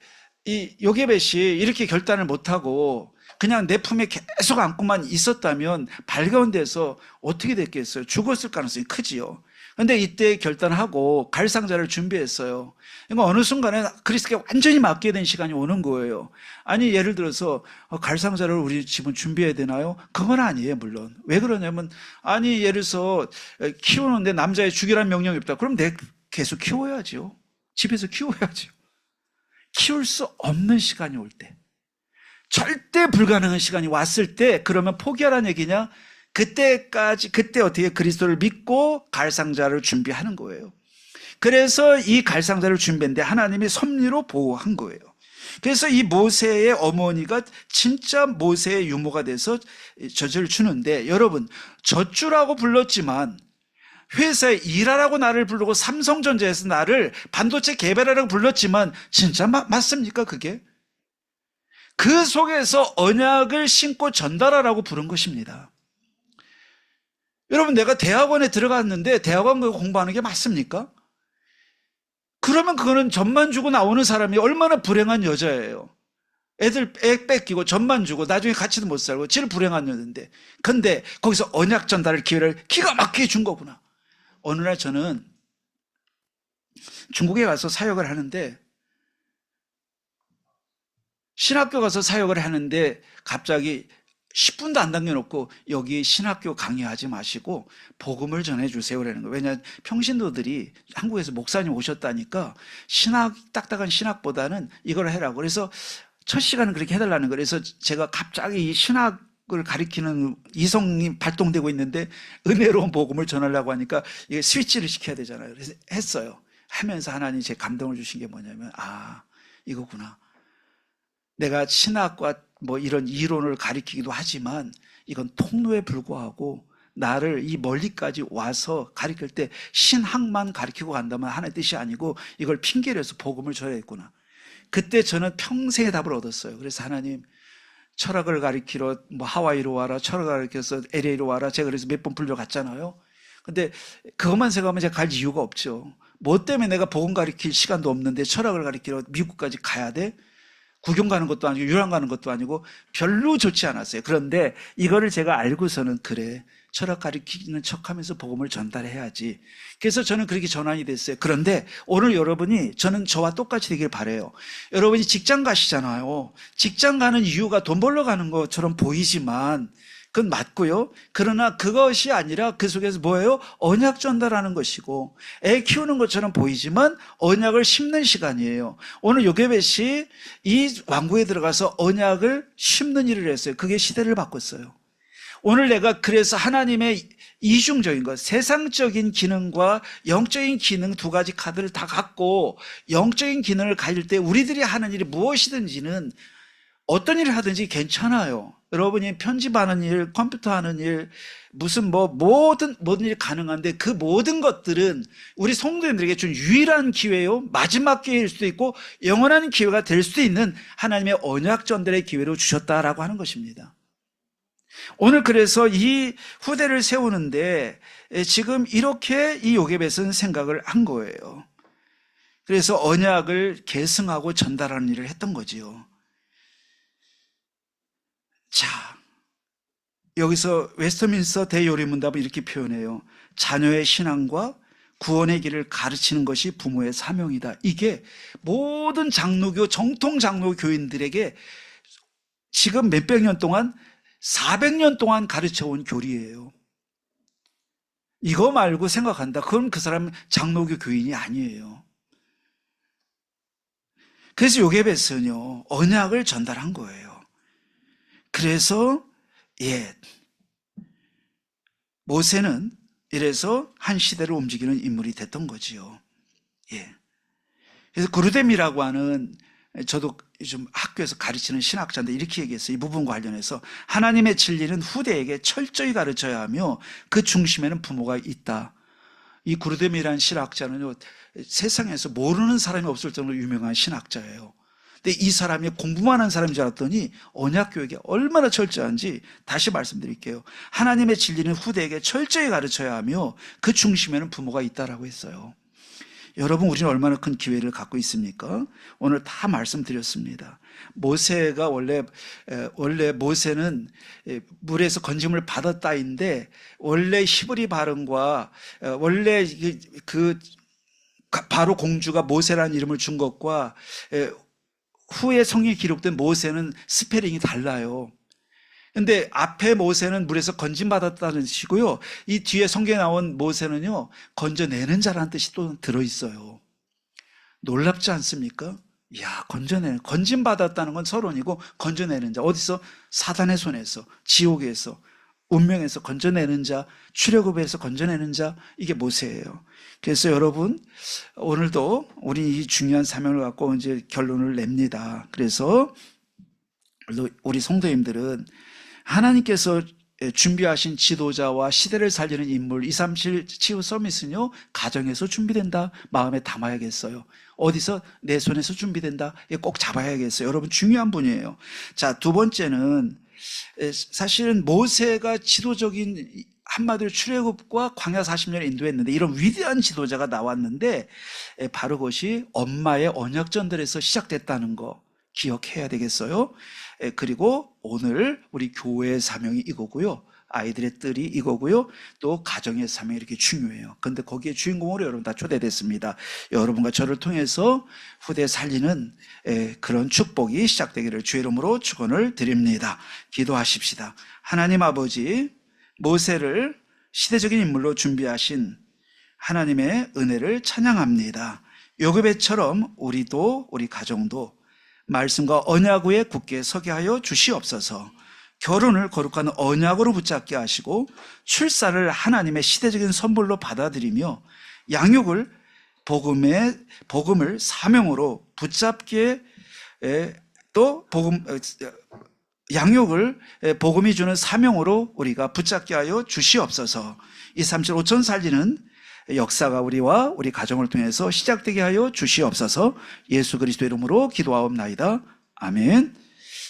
이 요게벳이 이렇게 결단을 못하고 그냥 내 품에 계속 안고만 있었다면 발가운 데서 어떻게 됐겠어요? 죽었을 가능성이 크지요. 근데 이때 결단하고 갈상자를 준비했어요. 그러니까 어느 순간에 그리스도께 완전히 맡게 된 시간이 오는 거예요. 아니, 예를 들어서 갈상자를 우리 집은 준비해야 되나요? 그건 아니에요, 물론. 왜 그러냐면, 아니, 예를 들어서 키우는데 남자애 죽이라는 명령이 없다. 그럼 내 계속 키워야죠. 집에서 키워야죠. 키울 수 없는 시간이 올 때, 절대 불가능한 시간이 왔을 때, 그러면 포기하라는 얘기냐? 그때 어떻게 그리스도를 믿고 갈상자를 준비하는 거예요. 그래서 이 갈상자를 준비했는데 하나님이 섭리로 보호한 거예요. 그래서 이 모세의 어머니가 진짜 모세의 유모가 돼서 젖을 주는데, 여러분, 젖주라고 불렀지만 회사에 일하라고 나를 부르고 삼성전자에서 나를 반도체 개발하라고 불렀지만 진짜 맞습니까, 그게? 그 속에서 언약을 신고 전달하라고 부른 것입니다. 여러분, 내가 대학원에 들어갔는데 대학원 공부하는 게 맞습니까? 그러면 그거는 젖만 주고 나오는 사람이 얼마나 불행한 여자예요. 애 뺏기고 젖만 주고 나중에 같이도 못 살고 제일 불행한 여자인데, 근데 거기서 언약 전달할 기회를 기가 막히게 준 거구나. 어느 날 저는 중국에 가서 사역을 하는데 신학교 가서 사역을 하는데 갑자기 10분도 안 당겨놓고 여기 신학교 강의하지 마시고 복음을 전해주세요 그러는 거예요. 왜냐하면 평신도들이 한국에서 목사님 오셨다니까 딱딱한 신학보다는 이걸 해라고. 그래서 첫 시간은 그렇게 해달라는 거예요. 그래서 제가 갑자기 이 신학을 가리키는 이성이 발동되고 있는데 은혜로운 복음을 전하려고 하니까 이게 스위치를 시켜야 되잖아요. 그래서 했어요. 하면서 하나님이 제 감동을 주신 게 뭐냐면 이거구나. 내가 신학과 뭐 이런 이론을 가리키기도 하지만 이건 통로에 불과하고 나를 이 멀리까지 와서 가리킬 때 신학만 가리키고 간다면 하나의 뜻이 아니고 이걸 핑계로 해서 복음을 전해야겠구나. 그때 저는 평생의 답을 얻었어요. 그래서 하나님, 철학을 가리키러 뭐 하와이로 와라, 철학을 가리켜서 LA로 와라. 제가 그래서 몇 번 불려갔잖아요. 근데 그것만 생각하면 제가 갈 이유가 없죠. 뭐 때문에 내가 복음 가리킬 시간도 없는데 철학을 가리키러 미국까지 가야 돼? 구경 가는 것도 아니고 유랑 가는 것도 아니고 별로 좋지 않았어요. 그런데 이거를 제가 알고서는 그래, 철학 가리키는 척하면서 복음을 전달해야지. 그래서 저는 그렇게 전환이 됐어요. 그런데 오늘 여러분이 저는 저와 똑같이 되길 바라요. 여러분이 직장 가시잖아요. 직장 가는 이유가 돈 벌러 가는 것처럼 보이지만 그건 맞고요. 그러나 그것이 아니라 그 속에서 뭐예요? 언약 전달하는 것이고 애 키우는 것처럼 보이지만 언약을 심는 시간이에요. 오늘 요게벳이 이 왕궁에 들어가서 언약을 심는 일을 했어요. 그게 시대를 바꿨어요. 오늘 내가 그래서 하나님의 이중적인 것, 세상적인 기능과 영적인 기능 두 가지 카드를 다 갖고 영적인 기능을 가질 때 우리들이 하는 일이 무엇이든지는 어떤 일을 하든지 괜찮아요. 여러분이 편집하는 일, 컴퓨터 하는 일, 무슨 모든 일이 가능한데 그 모든 것들은 우리 성도님들에게 준 유일한 기회요. 마지막 기회일 수도 있고 영원한 기회가 될 수도 있는 하나님의 언약 전달의 기회로 주셨다라고 하는 것입니다. 오늘 그래서 이 후대를 세우는데 지금 이렇게 이 요게벳은 생각을 한 거예요. 그래서 언약을 계승하고 전달하는 일을 했던 거지요. 자, 여기서 웨스트민스터 대요리문답은 이렇게 표현해요. 자녀의 신앙과 구원의 길을 가르치는 것이 부모의 사명이다. 이게 모든 장로교, 정통 장로교 교인들에게 지금 몇백 년 동안 400년 동안 가르쳐온 교리예요. 이거 말고 생각한다. 그럼 그 사람은 장로교 교인이 아니에요. 그래서 요게벳은요, 언약을 전달한 거예요. 그래서 모세는 이래서 한 시대를 움직이는 인물이 됐던 거지요. 그래서 구르뎀이라고 하는, 저도 좀 학교에서 가르치는 신학자인데 이렇게 얘기했어요. 이 부분과 관련해서 하나님의 진리는 후대에게 철저히 가르쳐야 하며 그 중심에는 부모가 있다. 이 구르뎀이라는 신학자는요, 세상에서 모르는 사람이 없을 정도로 유명한 신학자예요. 근데 이 사람이 공부만 한 사람인 줄 알았더니 언약교육이 얼마나 철저한지 다시 말씀드릴게요. 하나님의 진리는 후대에게 철저히 가르쳐야 하며 그 중심에는 부모가 있다라고 했어요. 여러분, 우리는 얼마나 큰 기회를 갖고 있습니까? 오늘 다 말씀드렸습니다. 모세가 원래 모세는 물에서 건짐을 받았다인데 원래 히브리 발음과 원래 바로 공주가 모세라는 이름을 준 것과 후에 성경에 기록된 모세는 스페링이 달라요. 근데 앞에 모세는 물에서 건짐받았다는 뜻이고요. 이 뒤에 성경에 나온 모세는요, 건져내는 자라는 뜻이 또 들어있어요. 놀랍지 않습니까? 이야, 건짐받았다는 건 서론이고, 건져내는 자. 어디서? 사단의 손에서, 지옥에서, 운명에서 건져내는 자, 출애굽에서 건져내는 자, 이게 모세예요. 그래서 여러분, 오늘도 우리 이 중요한 사명을 갖고 이제 결론을 냅니다. 그래서 우리 성도님들은 하나님께서 준비하신 지도자와 시대를 살리는 인물 237 치유 서밋은요, 가정에서 준비된다. 마음에 담아야겠어요. 어디서? 내 손에서 준비된다. 꼭 잡아야겠어요. 여러분, 중요한 분이에요. 자, 두 번째는 사실은 모세가 지도적인, 한마디로 출애굽과 광야 40년을 인도했는데 이런 위대한 지도자가 나왔는데 바로 그것이 엄마의 언약 전달에서 시작됐다는 거 기억해야 되겠어요. 그리고 오늘 우리 교회의 사명이 이거고요. 아이들의 뜰이 이거고요. 또 가정의 삶이 이렇게 중요해요. 근데 거기에 주인공으로 여러분 다 초대됐습니다. 여러분과 저를 통해서 후대 살리는 그런 축복이 시작되기를 주의 이름으로 축원을 드립니다. 기도하십시다. 하나님 아버지, 모세를 시대적인 인물로 준비하신 하나님의 은혜를 찬양합니다. 요셉처럼 우리도 우리 가정도 말씀과 언약 위에 굳게 서게 하여 주시옵소서. 결혼을 거룩한 언약으로 붙잡게 하시고 출산을 하나님의 시대적인 선물로 받아들이며 양육을 복음을 사명으로 붙잡게 또 양육을 복음이 주는 사명으로 우리가 붙잡게 하여 주시옵소서. 237 5천 살리는 역사가 우리와 우리 가정을 통해서 시작되게 하여 주시옵소서. 예수 그리스도 이름으로 기도하옵나이다. 아멘.